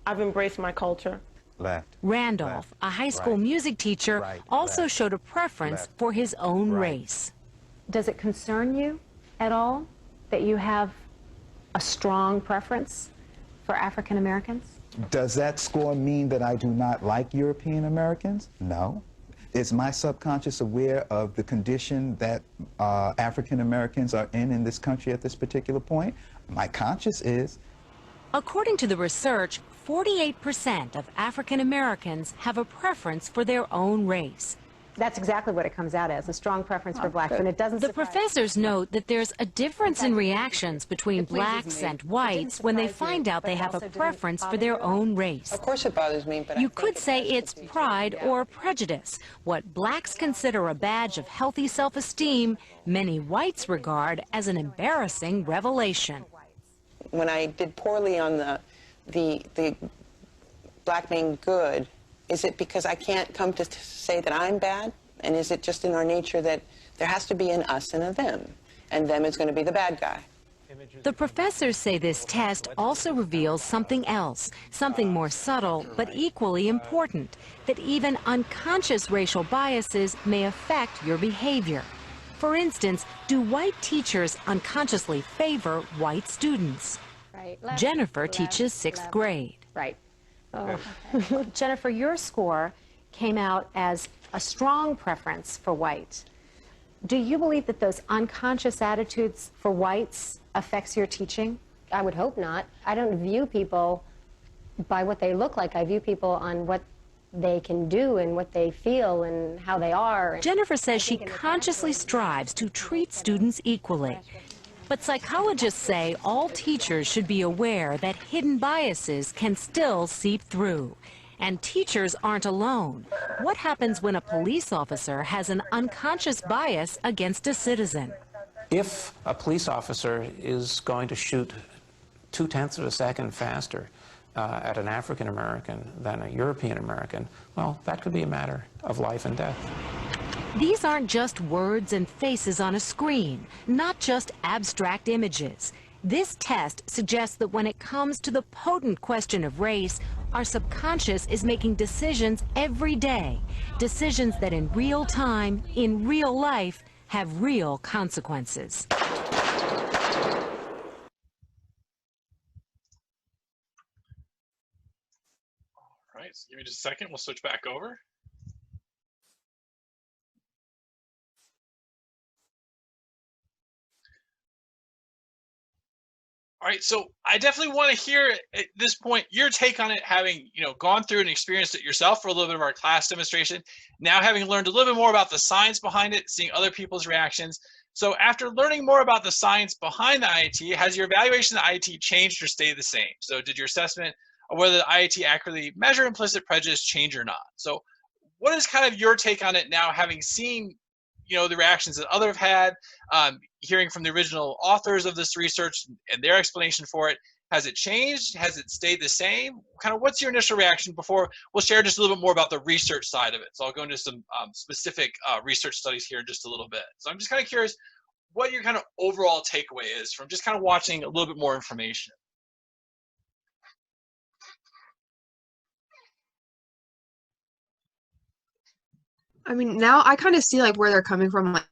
I've embraced my culture. Left. Randolph, a high school music teacher, also showed a preference for his own race. Does it concern you at all that you have a strong preference for African Americans? Does that score mean that I do not like European Americans? No. Is my subconscious aware of the condition that African Americans are in this country at this particular point? My conscious is. According to the research, 48% of African Americans have a preference for their own race. That's exactly what it comes out as, a strong preference for blacks, and it doesn't The professors note that there's a difference in reactions between blacks and whites when they find out they have a preference for their own race. Of course it bothers me, but you could say it's pride or prejudice. What blacks consider a badge of healthy self-esteem, many whites regard as an embarrassing revelation. when I did poorly on the black being good, is it because I can't come to say that I'm bad? And is it just in our nature that there has to be an us and a them, and them is going to be the bad guy? The professors say this test also reveals something else, something more subtle but equally important, that even unconscious racial biases may affect your behavior. For instance, do white teachers unconsciously favor white students? Right. Jennifer teaches 6th grade. Right. Oh. Jennifer, your score came out as a strong preference for white. Do you believe that those unconscious attitudes for whites affects your teaching? I would hope not. I don't view people by what they look like. I view people on what they can do and what they feel and how they are. Jennifer says she consciously strives to treat students equally. But psychologists say all teachers should be aware that hidden biases can still seep through. And teachers aren't alone. What happens when a police officer has an unconscious bias against a citizen? If a police officer is going to shoot 0.2 of a second faster at an African American than a European American, well, that could be a matter of life and death. These aren't just words and faces on a screen, not just abstract images. This test suggests that when it comes to the potent question of race, our subconscious is making decisions every day, decisions that in real time, in real life, have real consequences. All right, so give me just a second. We'll switch back over. All right, so I definitely want to hear at this point your take on it, having gone through and experienced it yourself for a little bit of our class demonstration, now having learned a little bit more about the science behind it, seeing other people's reactions. So after learning more about the science behind the IAT, has your evaluation of the IAT changed or stayed the same? So did your assessment of whether the IAT accurately measure implicit prejudice change or not? So what is kind of your take on it now, having seen the reactions that others have had, hearing from the original authors of this research and their explanation for it? Has it changed? Has it stayed the same? Kind of what's your initial reaction before we'll share just a little bit more about the research side of it? So I'll go into some specific research studies here in just a little bit. So I'm just kind of curious what your kind of overall takeaway is from just kind of watching a little bit more information. I mean, now I kind of see like where they're coming from, like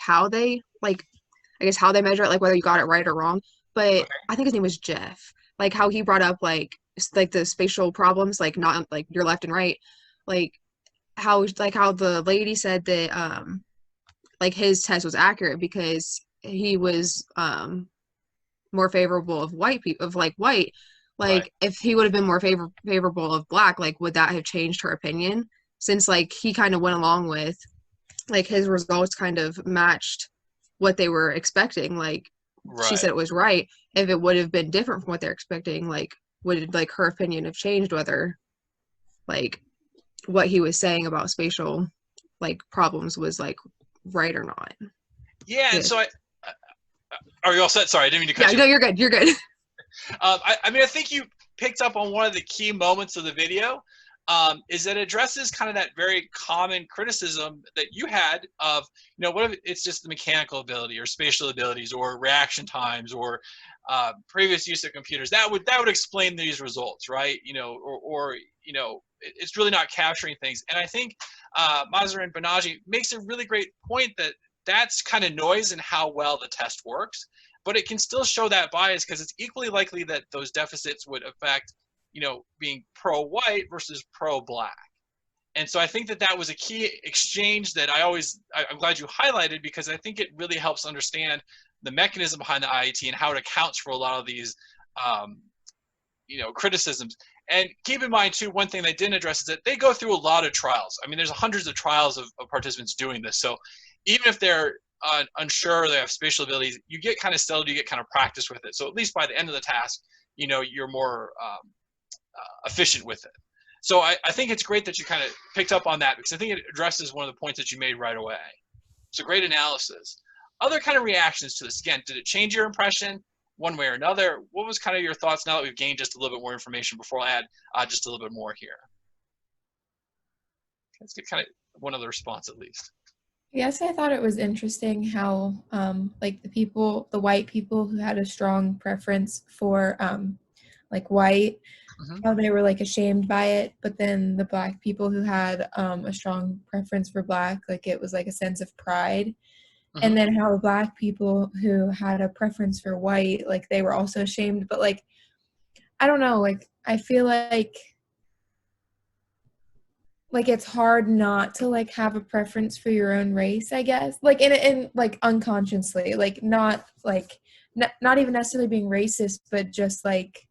how they I guess how they measure it, like whether you got it right or wrong. But I think his name was Jeff. Like how he brought up like the spatial problems, like not like your left and right, like how the lady said that like his test was accurate because he was more favorable of white people, of like white. Like if he would have been more favorable of black, like would that have changed her opinion? Since like he kind of went along with like his results kind of matched what they were expecting. Like she said it was right. If it would have been different from what they're expecting, like would like her opinion have changed whether like what he was saying about spatial like problems was like right or not? Yeah, and so are you all set? Sorry, I didn't mean to cut you. No, you're good. You're good. I mean, I think you picked up on one of the key moments of the video, is that it addresses kind of that very common criticism that you had of, what if it's just the mechanical ability or spatial abilities or reaction times or previous use of computers that would explain these results, right? Or it's really not capturing things. And I think Mazarin Banaji makes a really great point that that's kind of noise in how well the test works, but it can still show that bias because it's equally likely that those deficits would affect, being pro-white versus pro-black. And so I think that was a key exchange that I'm glad you highlighted, because I think it really helps understand the mechanism behind the IAT and how it accounts for a lot of these, criticisms. And keep in mind too, one thing they didn't address is that they go through a lot of trials. I mean, there's hundreds of trials of participants doing this. So even if they're unsure, they have spatial abilities, you get kind of settled, you get kind of practice with it. So at least by the end of the task, you're more efficient with it. So I think it's great that you kind of picked up on that, because I think it addresses one of the points that you made right away. So great analysis. Other kind of reactions to this, again, did it change your impression one way or another? What was kind of your thoughts now that we've gained just a little bit more information before I add just a little bit more here? Let's get kind of one other response at least. Yes, I thought it was interesting how like the white people who had a strong preference for like white, how they were like ashamed by it, but then the black people who had a strong preference for black, like it was like a sense of pride. And then how the black people who had a preference for white, like they were also ashamed, but like I don't know, like I feel like it's hard not to like have a preference for your own race, I guess, like in like unconsciously, like not even necessarily being racist, but just like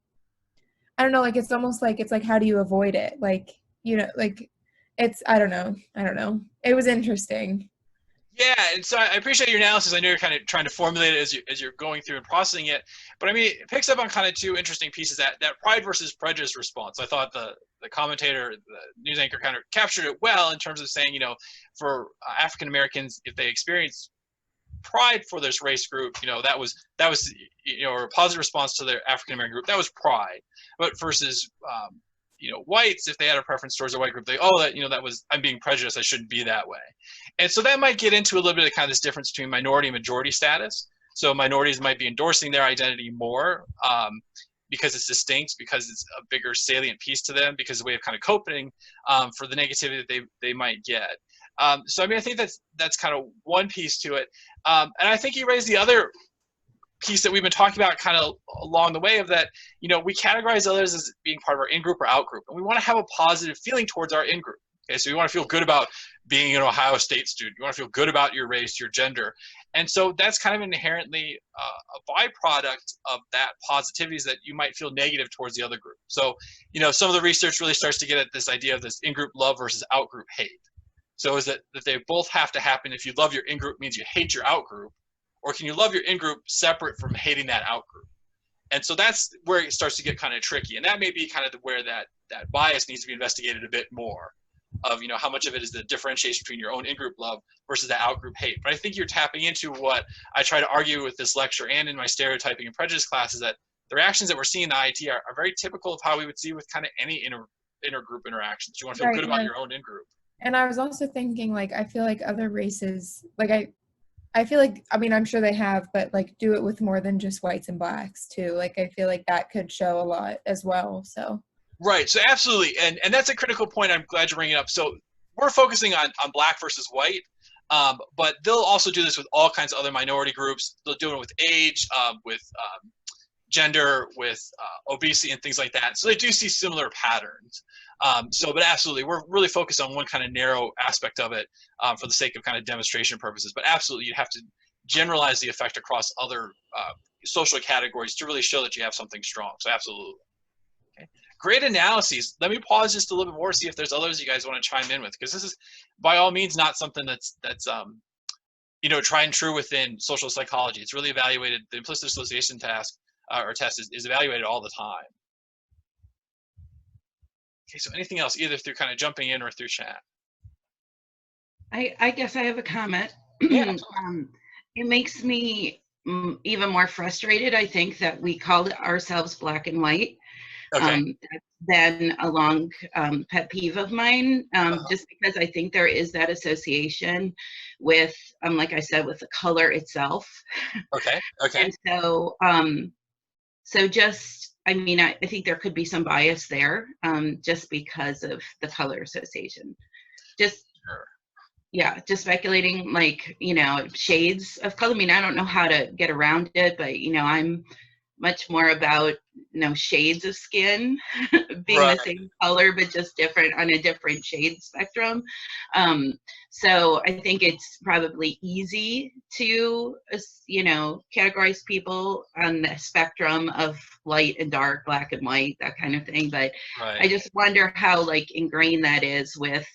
I don't know, like it's almost like it's like how do you avoid it? Like, you know, like it's I don't know. It was interesting. Yeah, and so I appreciate your analysis. I know you're kind of trying to formulate it as you're going through and processing it, but I mean, it picks up on kind of two interesting pieces, that pride versus prejudice response. I thought the commentator, the news anchor, kind of captured it well in terms of saying, you know, for African Americans, if they experience pride for this race group, you know, that was you know, a positive response to their African American group, that was pride. But versus you know, whites, if they had a preference towards a white group, that, you know, that was, I'm being prejudiced, I shouldn't be that way. And so that might get into a little bit of kind of this difference between minority and majority status. So minorities might be endorsing their identity more because it's distinct, because it's a bigger salient piece to them, because of the way of kind of coping for the negativity that they might get. So I mean, I think that's kind of one piece to it. And I think you raised the other piece that we've been talking about kind of along the way, of that, you know, we categorize others as being part of our in-group or out-group, and we want to have a positive feeling towards our in-group. Okay, so you want to feel good about being an Ohio State student. You want to feel good about your race, your gender. And so that's kind of inherently a byproduct of that positivity, is that you might feel negative towards the other group. So, you know, some of the research really starts to get at this idea of this in-group love versus out-group hate. So is that they both have to happen. If you love your in-group means you hate your out-group, or can you love your in-group separate from hating that out-group? And so that's where it starts to get kind of tricky. And that may be kind of where that bias needs to be investigated a bit more, of, you know, how much of it is the differentiation between your own in-group love versus the out-group hate. But I think you're tapping into what I try to argue with this lecture and in my stereotyping and prejudice classes, that the reactions that we're seeing in the IET are very typical of how we would see with kind of any intergroup interactions. You want to feel good about your own in-group. And I was also thinking, like, I feel like other races, like I feel like, I mean, I'm sure they have, but like do it with more than just whites and blacks too. Like, I feel like that could show a lot as well, so. Right, so absolutely, and that's a critical point. I'm glad you're bringing it up. So we're focusing on black versus white, but they'll also do this with all kinds of other minority groups. They'll do it with age, with gender, with obesity and things like that. So they do see similar patterns. But absolutely, we're really focused on one kind of narrow aspect of it for the sake of kind of demonstration purposes. But absolutely, you'd have to generalize the effect across other social categories to really show that you have something strong. So absolutely. Okay. Great analyses. Let me pause just a little bit more, see if there's others you guys want to chime in with, because this is by all means not something that's you know, tried and true within social psychology. It's really evaluated. The implicit association test is evaluated all the time. Okay, so anything else, either through kind of jumping in or through chat? I guess I have a comment. Yeah. It makes me even more frustrated, I think, that we called ourselves black and white. Okay. Then a long pet peeve of mine, just because I think there is that association with, like I said, with the color itself. Okay. And so, so just, I mean, I think there could be some bias there, just because of the color association. Just, yeah, just speculating, like, you know, shades of color. I mean, I don't know how to get around it, but, you know, I'm much more about, you know, shades of skin being the same color, but just different on a different shade spectrum. So I think it's probably easy to, you know, categorize people on the spectrum of light and dark, black and white, that kind of thing. But I just wonder how, like, ingrained that is with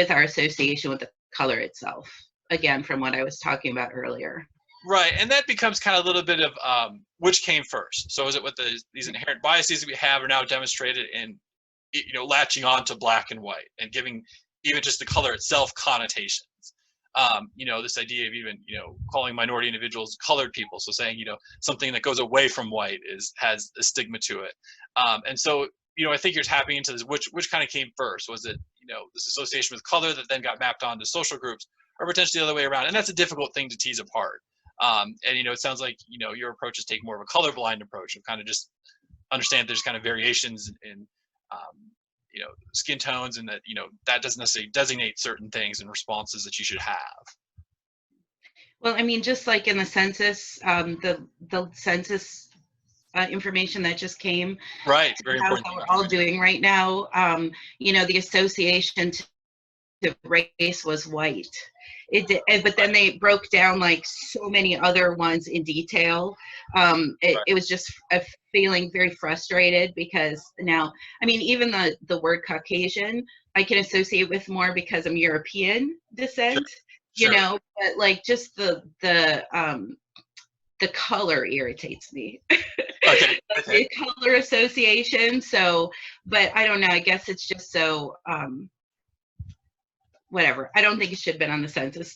our association with the color itself, again, from what I was talking about earlier. Right, and that becomes kind of a little bit of which came first. So is it with these inherent biases that we have are now demonstrated in, you know, latching on to black and white and giving even just the color itself connotations. You know, this idea of even, you know, calling minority individuals colored people. So saying, you know, something that goes away from white has a stigma to it. And so, you know, I think you're tapping into this, which kind of came first? Was it, you know, this association with color that then got mapped onto social groups, or potentially the other way around? And that's a difficult thing to tease apart. And, you know, it sounds like, you know, your approach is take more of a colorblind approach of kind of just understand there's kind of variations in, you know, skin tones, and that, you know, that doesn't necessarily designate certain things and responses that you should have. Well, I mean, just like in the census, the census information that just came. Right, very important. How we're all doing right now. You know, the association to race was white. It did, but then they broke down like so many other ones in detail. It was just feeling very frustrated because now, I mean, even the word Caucasian, I can associate with more because I'm European descent, you know, but like just the color irritates me. Okay. The color association. So, but I don't know. I guess it's just so, whatever. I don't think it should have been on the census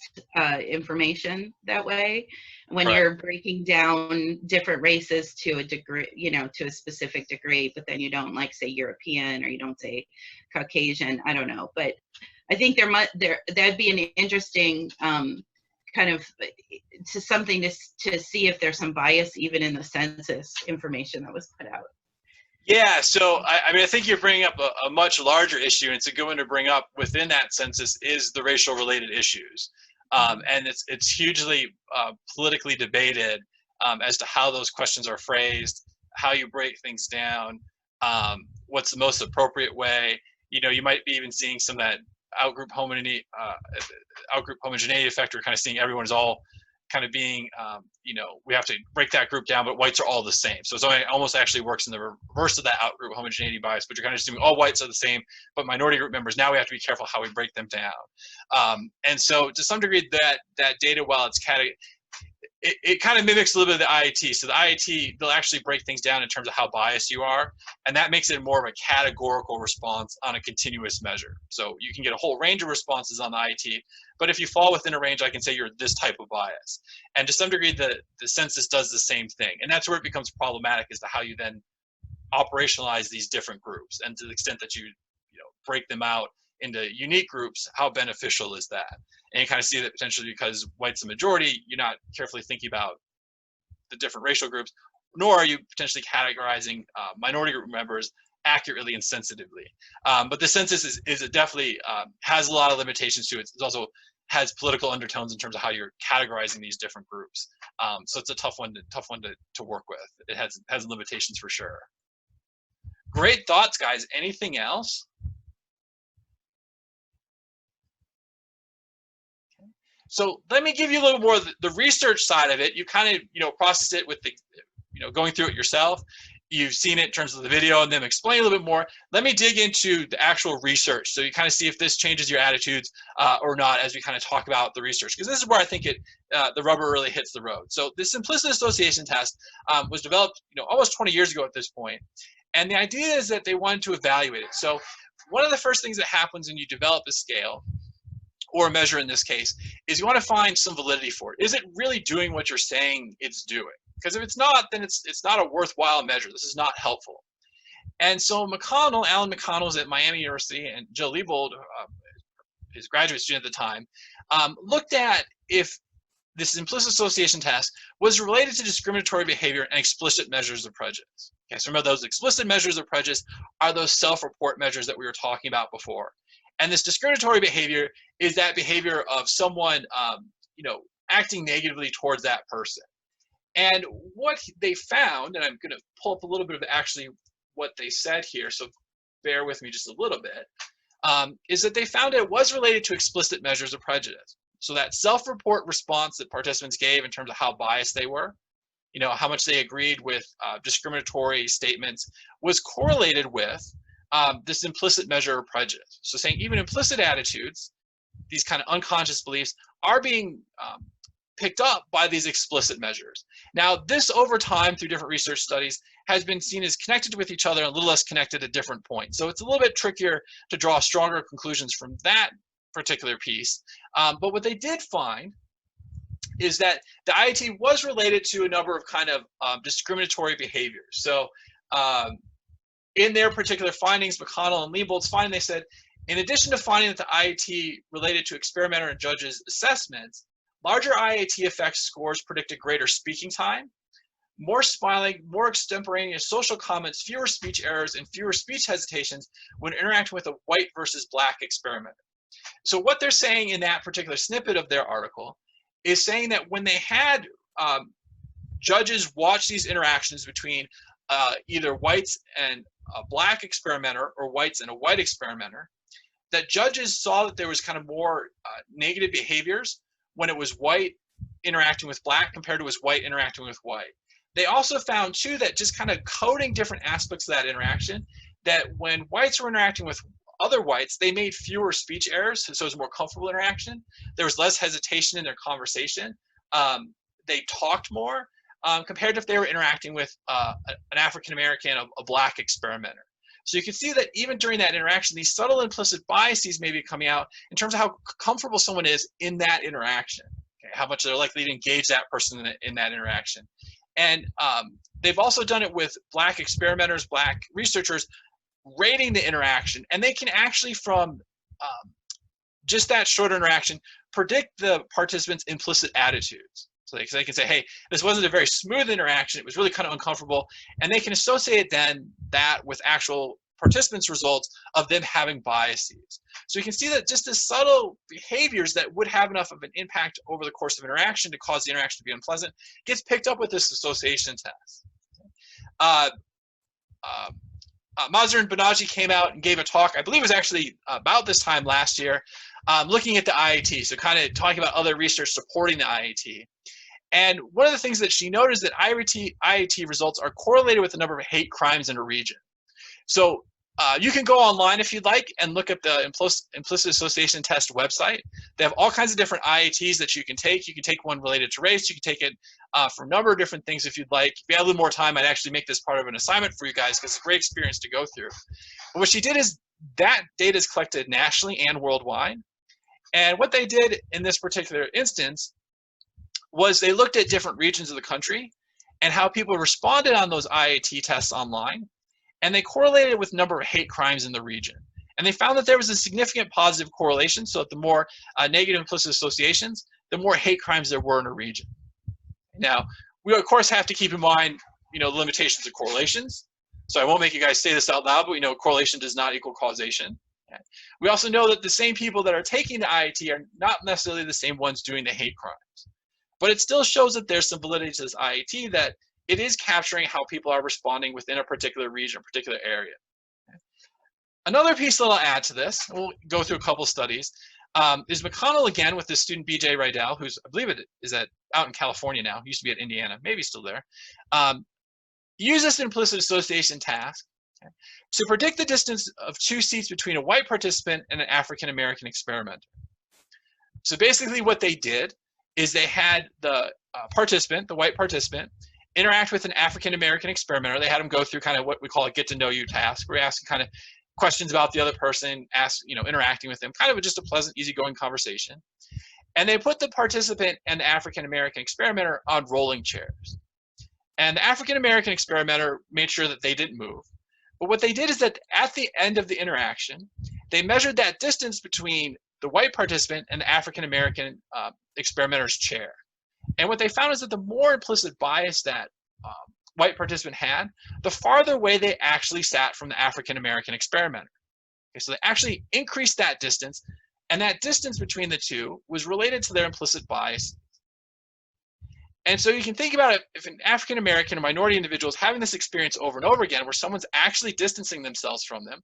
information that way. When you're breaking down different races to a degree, you know, to a specific degree, but then you don't like say European or you don't say Caucasian. I don't know, but I think that'd be an interesting kind of to something to see if there's some bias even in the census information that was put out. Yeah, so I mean, I think you're bringing up a much larger issue, and it's a good one to bring up within that census is the racial related issues. And it's hugely politically debated as to how those questions are phrased, how you break things down, what's the most appropriate way. You know, you might be even seeing some of that outgroup homogeneity effect. We're kind of seeing everyone is all kind of being, you know, we have to break that group down, but whites are all the same. So it almost actually works in the reverse of that outgroup homogeneity bias, but you're kind of assuming all whites are the same, but minority group members, now we have to be careful how we break them down. And so to some degree that data, while it's it kind of mimics a little bit of the IAT. So the IAT, they'll actually break things down in terms of how biased you are, and that makes it more of a categorical response on a continuous measure. So you can get a whole range of responses on the IAT, but if you fall within a range, I can say you're this type of bias. And to some degree, the census does the same thing, and that's where it becomes problematic as to how you then operationalize these different groups, and to the extent that you break them out into unique groups, how beneficial is that? And you kind of see that potentially because white's the majority, you're not carefully thinking about the different racial groups, nor are you potentially categorizing minority group members accurately and sensitively. But the census is definitely has a lot of limitations to it. It also has political undertones in terms of how you're categorizing these different groups. So it's a tough one to work with. It has limitations for sure. Great thoughts, guys. Anything else? So let me give you a little more of the research side of it. You kind of, process it with the, going through it yourself. You've seen it in terms of the video and them explain a little bit more. Let me dig into the actual research so you kind of see if this changes your attitudes or not as we kind of talk about the research, because this is where I think the rubber really hits the road. So this implicit association test was developed, almost 20 years ago at this point. And the idea is that they wanted to evaluate it. So one of the first things that happens when you develop a scale, or a measure in this case, is you want to find some validity for it. Is it really doing what you're saying it's doing? Because if it's not, then it's not a worthwhile measure. This is not helpful. And so Alan McConnell is at Miami University, and Jill Liebold, his graduate student at the time, looked at if this implicit association test was related to discriminatory behavior and explicit measures of prejudice. Okay, so remember, those explicit measures of prejudice are those self-report measures that we were talking about before. And this discriminatory behavior is that behavior of someone, acting negatively towards that person. And what they found, and I'm going to pull up a little bit of actually what they said here, so bear with me just a little bit, is that they found it was related to explicit measures of prejudice. So that self-report response that participants gave in terms of how biased they were, how much they agreed with discriminatory statements, was correlated with this implicit measure of prejudice. So saying even implicit attitudes, these kind of unconscious beliefs, are being picked up by these explicit measures. Now, this over time through different research studies has been seen as connected with each other and a little less connected at different points. So it's a little bit trickier to draw stronger conclusions from that particular piece. But what they did find is that the IAT was related to a number of kind of discriminatory behaviors. So in their particular findings, McConnell and Liebold's finding, they said, in addition to finding that the IAT related to experimenter and judges' assessments, larger IAT effect scores predicted greater speaking time, more smiling, more extemporaneous social comments, fewer speech errors, and fewer speech hesitations when interacting with a white versus black experimenter. So what they're saying in that particular snippet of their article is saying that when they had judges watch these interactions between either whites and a black experimenter or whites and a white experimenter, that judges saw that there was kind of more negative behaviors when it was white interacting with black compared to was white interacting with white. They also found too that just kind of coding different aspects of that interaction, that when whites were interacting with other whites, they made fewer speech errors, so it was a more comfortable interaction. There was less hesitation in their conversation. They talked more compared to if they were interacting with an African-American, a black experimenter. So you can see that even during that interaction, these subtle implicit biases may be coming out in terms of how comfortable someone is in that interaction, okay? How much they're likely to engage that person in that interaction. And they've also done it with black experimenters, black researchers, rating the interaction, and they can actually, from just that short interaction, predict the participants' implicit attitudes. So they can say, hey, this wasn't a very smooth interaction, it was really kind of uncomfortable, and they can associate then that with actual participants' results of them having biases. So you can see that just the subtle behaviors that would have enough of an impact over the course of interaction to cause the interaction to be unpleasant gets picked up with this association test. Mazur and Banaji came out and gave a talk, I believe it was actually about this time last year, looking at the IAT, so kind of talking about other research supporting the IAT. And one of the things that she noted is that IAT results are correlated with the number of hate crimes in a region. So you can go online if you'd like and look at the Implicit Association Test website. They have all kinds of different IATs that you can take. You can take one related to race. You can take it for a number of different things if you'd like. If you had a little more time, I'd actually make this part of an assignment for you guys because it's a great experience to go through. But what she did is that data is collected nationally and worldwide. And what they did in this particular instance was they looked at different regions of the country and how people responded on those IAT tests online, and they correlated it with the number of hate crimes in the region. And they found that there was a significant positive correlation, so that the more negative implicit associations, the more hate crimes there were in a region. Now, we of course have to keep in mind, the limitations of correlations. So I won't make you guys say this out loud, but we know correlation does not equal causation. Okay. We also know that the same people that are taking the IAT are not necessarily the same ones doing the hate crimes. But it still shows that there's some validity to this IAT, that it is capturing how people are responding within a particular region, a particular area. Okay. Another piece that I'll add to this, we'll go through a couple studies, is McConnell again with this student BJ Rydell, who's, I believe it is out in California now, used to be at Indiana, maybe still there, use this implicit association task, okay, to predict the distance of 2 seats between a white participant and an African-American experimenter. So basically what they did is they had the participant, the white participant, interact with an African-American experimenter. They had them go through kind of what we call a get-to-know-you task, where we ask kind of questions about the other person, interacting with them, kind of just a pleasant, easygoing conversation. And they put the participant and the African-American experimenter on rolling chairs. And the African-American experimenter made sure that they didn't move. But what they did is that at the end of the interaction, they measured that distance between the white participant and the African-American experimenter's chair. And what they found is that the more implicit bias that white participant had, the farther away they actually sat from the African-American experimenter. Okay, so they actually increased that distance, and that distance between the two was related to their implicit bias. And so you can think about it, if an African-American or minority individual is having this experience over and over again, where someone's actually distancing themselves from them,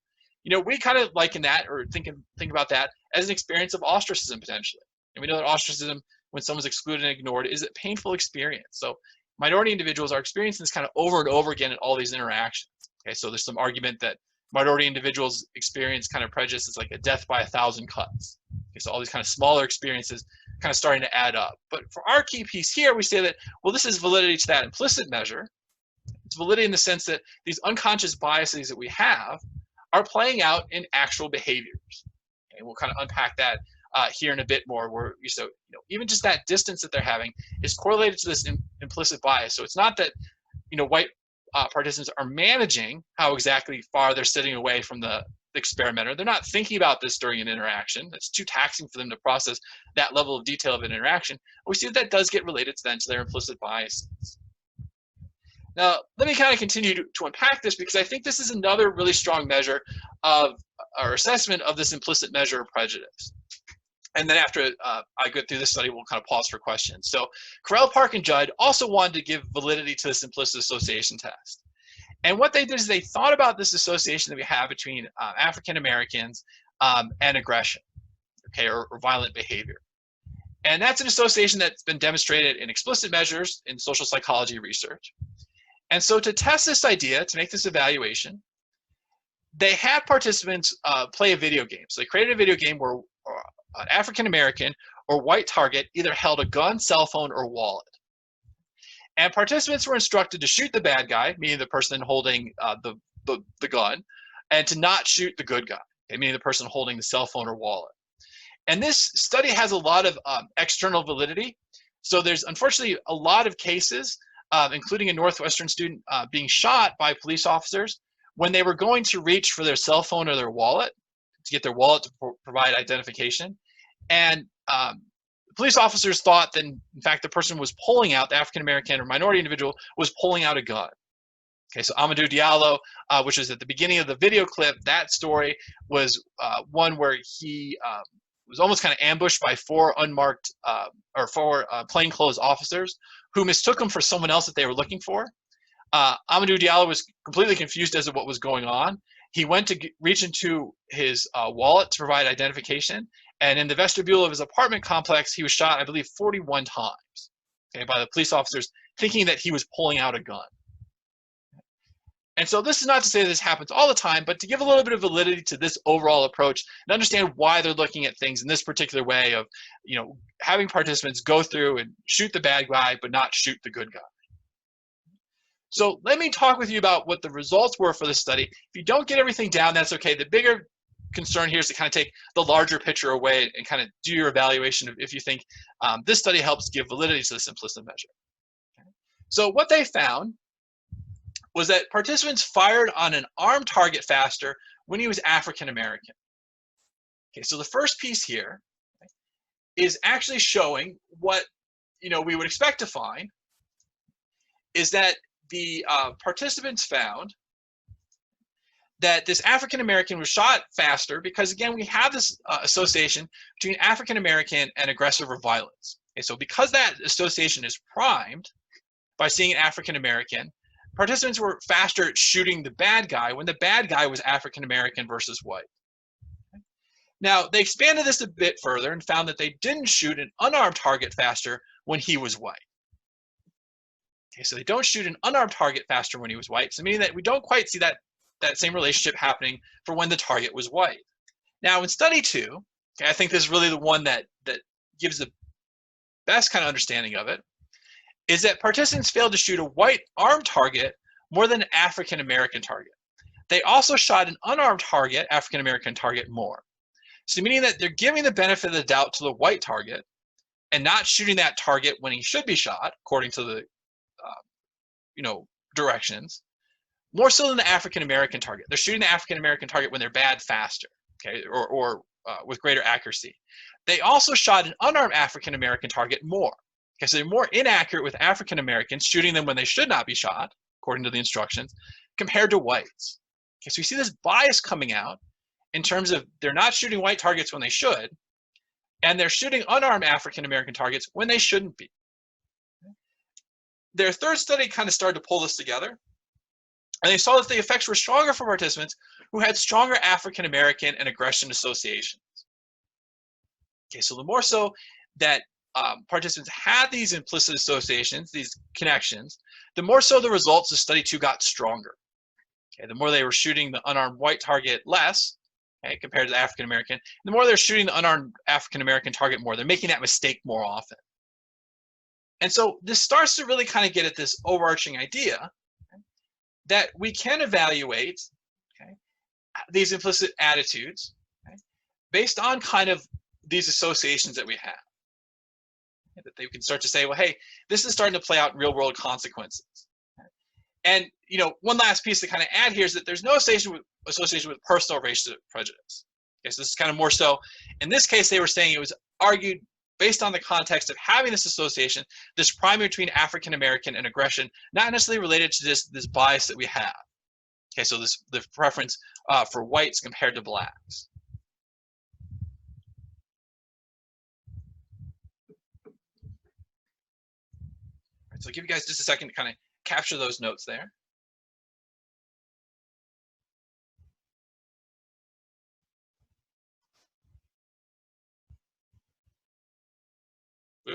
we kind of liken that, or think about that as an experience of ostracism potentially. And we know that ostracism, when someone's excluded and ignored, is a painful experience. So minority individuals are experiencing this kind of over and over again in all these interactions. Okay, so there's some argument that minority individuals experience kind of prejudice as like a death by 1,000 cuts. Okay, so all these kind of smaller experiences kind of starting to add up. But for our key piece here, we say that, well, this is validity to that implicit measure. It's validity in the sense that these unconscious biases that we have are playing out in actual behaviors. Okay, we'll kind of unpack that here in a bit more, where even just that distance that they're having is correlated to this implicit bias. So it's not that white participants are managing how exactly far they're sitting away from the experimenter. They're not thinking about this during an interaction. It's too taxing for them to process that level of detail of an interaction. But we see that does get related to their implicit biases. Now, let me kind of continue to unpack this, because I think this is another really strong measure of our assessment of this implicit measure of prejudice. And then after I go through this study, we'll kind of pause for questions. So Carell, Park, and Judd also wanted to give validity to this implicit association test. And what they did is they thought about this association that we have between African Americans and aggression, okay, or violent behavior. And that's an association that's been demonstrated in explicit measures in social psychology research. And so to test this idea, to make this evaluation, they had participants play a video game. So they created a video game where an African-American or white target either held a gun, cell phone, or wallet. And participants were instructed to shoot the bad guy, meaning the person holding the gun, and to not shoot the good guy, meaning the person holding the cell phone or wallet. And this study has a lot of external validity. So there's unfortunately a lot of cases, including a Northwestern student being shot by police officers when they were going to reach for their cell phone or their wallet, to get their wallet to provide identification. And police officers thought that, in fact, the person was pulling out, the African-American or minority individual was pulling out a gun. Okay, so Amadou Diallo, which was at the beginning of the video clip, that story was one where he was almost kind of ambushed by four unmarked four plainclothes officers who mistook him for someone else that they were looking for. Amadou Diallo was completely confused as to what was going on. He went to reach into his wallet to provide identification, and in the vestibule of his apartment complex, he was shot, I believe, 41 times, okay, by the police officers, thinking that he was pulling out a gun. And so this is not to say this happens all the time, but to give a little bit of validity to this overall approach and understand why they're looking at things in this particular way of, having participants go through and shoot the bad guy, but not shoot the good guy. So let me talk with you about what the results were for this study. If you don't get everything down, that's okay. The bigger concern here is to kind of take the larger picture away and kind of do your evaluation of if you think this study helps give validity to this implicit measure. Okay. So what they found was that participants fired on an armed target faster when he was African American. Okay, so the first piece here is actually showing what we would expect to find is that the participants found that this African American was shot faster because, again, we have this association between African American and aggressive or violence. Okay, so because that association is primed by seeing an African American, participants were faster at shooting the bad guy when the bad guy was African American versus white. Okay. Now, they expanded this a bit further and found that they didn't shoot an unarmed target faster when he was white. Okay, so they don't shoot an unarmed target faster when he was white, so meaning that we don't quite see that same relationship happening for when the target was white. Now, in study 2, okay, I think this is really the one that gives the best kind of understanding of it, is that participants failed to shoot a white armed target more than an African American target. They also shot an unarmed target, African American target, more. So meaning that they're giving the benefit of the doubt to the white target and not shooting that target when he should be shot, according to the directions, more so than the African American target. They're shooting the African American target when they're bad faster, okay, or with greater accuracy. They also shot an unarmed African American target more. Okay, so they're more inaccurate with African Americans, shooting them when they should not be shot, according to the instructions, compared to whites. Okay, so we see this bias coming out in terms of they're not shooting white targets when they should, and they're shooting unarmed African American targets when they shouldn't be. Their third study kind of started to pull this together, and they saw that the effects were stronger for participants who had stronger African American and aggression associations. Okay, so the more so that participants had these implicit associations, these connections, the more so the results of study 2 got stronger. Okay, the more they were shooting the unarmed white target less, okay, compared to the African American, the more they're shooting the unarmed African American target more. They're making that mistake more often. And so this starts to really kind of get at this overarching idea, okay, that we can evaluate, okay, these implicit attitudes, okay, based on kind of these associations that we have. Okay, that they can start to say, well, hey, this is starting to play out in real world consequences. Okay. And one last piece to kind of add here is that there's no association with personal racial prejudice. Okay, so this is kind of more so, in this case, they were saying it was argued based on the context of having this association, this priming between African American and aggression, not necessarily related to this bias that we have. Okay, so the preference for whites compared to blacks. All right, so I'll give you guys just a second to kind of capture those notes there.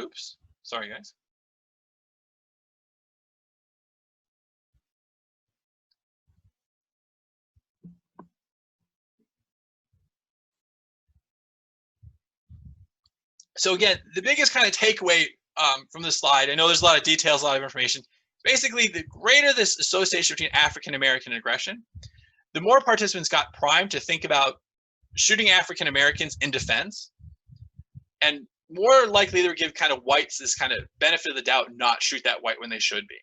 Oops, sorry guys. So again, the biggest kind of takeaway from this slide, I know there's a lot of details, a lot of information. Basically, the greater this association between African American and aggression, the more participants got primed to think about shooting African Americans in defense, and more likely they would give kind of whites this kind of benefit of the doubt and not shoot that white when they should be.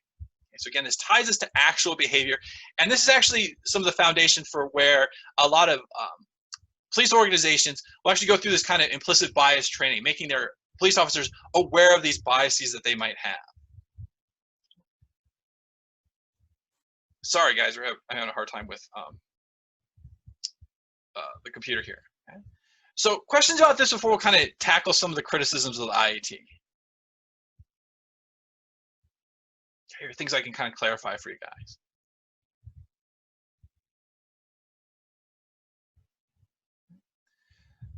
So again, this ties us to actual behavior, and this is actually some of the foundation for where a lot of police organizations will actually go through this kind of implicit bias training, making their police officers aware of these biases that they might have. Sorry guys, I'm having a hard time with the computer here. Okay. So questions about this before we'll kind of tackle some of the criticisms of the IAT. Here are things I can kind of clarify for you guys.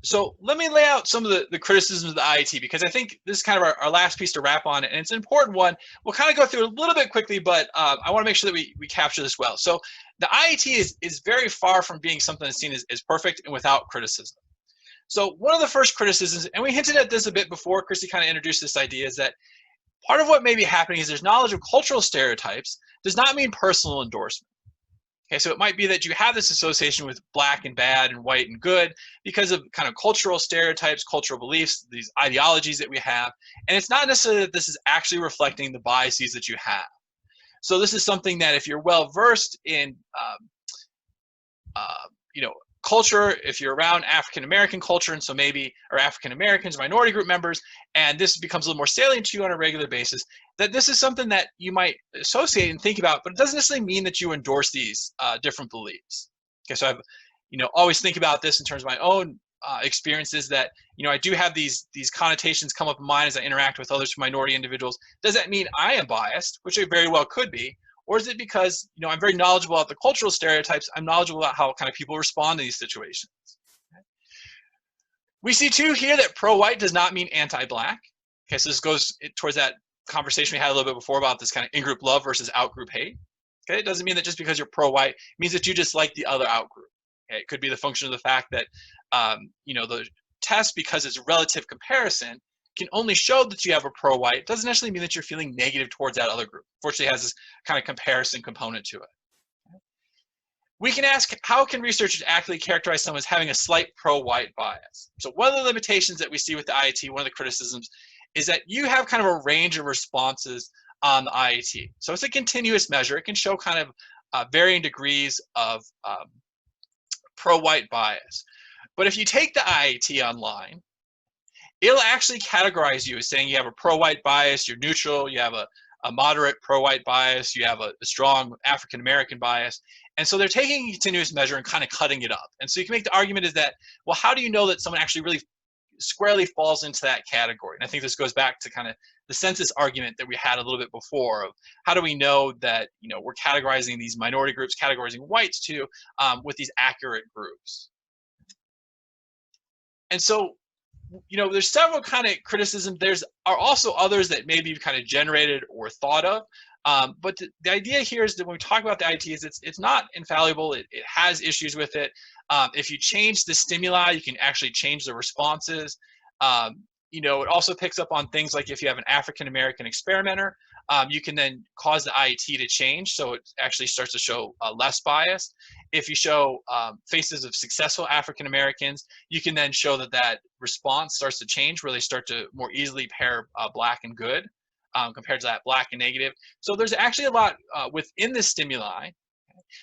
So let me lay out some of the criticisms of the IAT, because I think this is kind of our last piece to wrap on, and it's an important one. We'll kind of go through it a little bit quickly, but I want to make sure that we capture this well. So the IAT is very far from being something that's seen as perfect and without criticism. So one of the first criticisms, and we hinted at this a bit before, Christy kind of introduced this idea, is that part of what may be happening is there's knowledge of cultural stereotypes does not mean personal endorsement. Okay, so it might be that you have this association with black and bad and white and good because of kind of cultural stereotypes, cultural beliefs, these ideologies that we have, and it's not necessarily that this is actually reflecting the biases that you have. So this is something that if you're well versed in, culture, if you're around African American culture, and so maybe, or African Americans, minority group members, and this becomes a little more salient to you on a regular basis, that this is something that you might associate and think about, but it doesn't necessarily mean that you endorse these different beliefs. Okay, so I've, always think about this in terms of my own experiences, that, I do have these connotations come up in mind as I interact with others, minority individuals. Does that mean I am biased, which it very well could be? Or is it because, I'm very knowledgeable about the cultural stereotypes, I'm knowledgeable about how kind of people respond to these situations? Okay. We see too here that pro-white does not mean anti-black. Okay, so this goes towards that conversation we had a little bit before about this kind of in-group love versus out-group hate. Okay, it doesn't mean that just because you're pro-white means that you just like the other out-group. Okay, it could be the function of the fact that, the test, because it's a relative comparison, can only show that you have a pro-white. It doesn't necessarily mean that you're feeling negative towards that other group. Fortunately, it has this kind of comparison component to it. We can ask, how can researchers accurately characterize someone as having a slight pro-white bias? So one of the limitations that we see with the IAT, one of the criticisms, is that you have kind of a range of responses on the IAT. So it's a continuous measure. It can show kind of varying degrees of pro-white bias. But if you take the IAT online, it'll actually categorize you as saying you have a pro-white bias, you're neutral, you have a moderate pro-white bias, you have a strong African-American bias. And so they're taking a continuous measure and kind of cutting it up. And so you can make the argument is that, well, how do you know that someone actually really squarely falls into that category? And I think this goes back to kind of the census argument that we had a little bit before of how do we know that, we're categorizing these minority groups, categorizing whites too, with these accurate groups. And so, there's several kind of criticisms. Are also others that maybe you've kind of generated or thought of. But the idea here is that when we talk about the IAT, is it's not infallible. It has issues with it. If you change the stimuli, you can actually change the responses. It also picks up on things like if you have an African-American experimenter, you can then cause the IAT to change, so it actually starts to show less bias. If you show faces of successful African-Americans, you can then show that response starts to change, where they start to more easily pair black and good compared to that black and negative. So there's actually a lot within the stimuli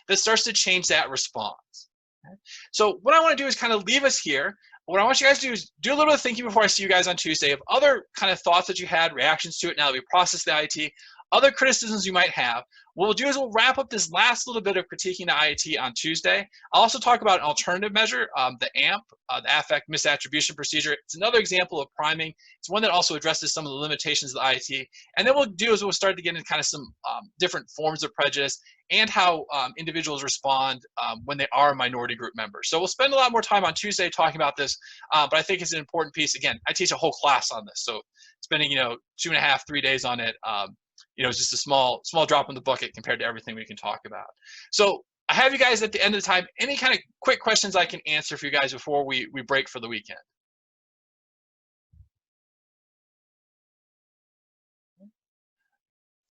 that starts to change that response. Okay? So what I want to do is kind of leave us here. What I want you guys to do is do a little bit of thinking before I see you guys on Tuesday of other kind of thoughts that you had, reactions to it now that we process the IAT, other criticisms you might have. what we'll do is we'll wrap up this last little bit of critiquing the IAT on Tuesday. I'll also talk about an alternative measure, the AMP, the affect misattribution procedure. It's another example of priming. It's one that also addresses some of the limitations of the IAT. And then what we'll do is we'll start to get into kind of some different forms of prejudice and how individuals respond when they are minority group members. So we'll spend a lot more time on Tuesday talking about this, but I think it's an important piece. Again, I teach a whole class on this, so spending 2.5, 3 days on it, it's just a small drop in the bucket compared to everything we can talk about. So I have you guys at the end of the time. Any kind of quick questions I can answer for you guys before we break for the weekend?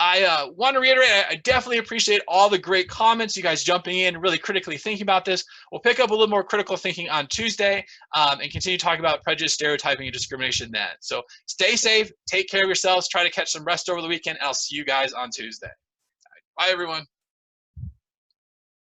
I want to reiterate, I definitely appreciate all the great comments, you guys jumping in, really critically thinking about this. We'll pick up a little more critical thinking on Tuesday and continue talking about prejudice, stereotyping, and discrimination then. So stay safe, take care of yourselves, try to catch some rest over the weekend, and I'll see you guys on Tuesday. Bye, everyone.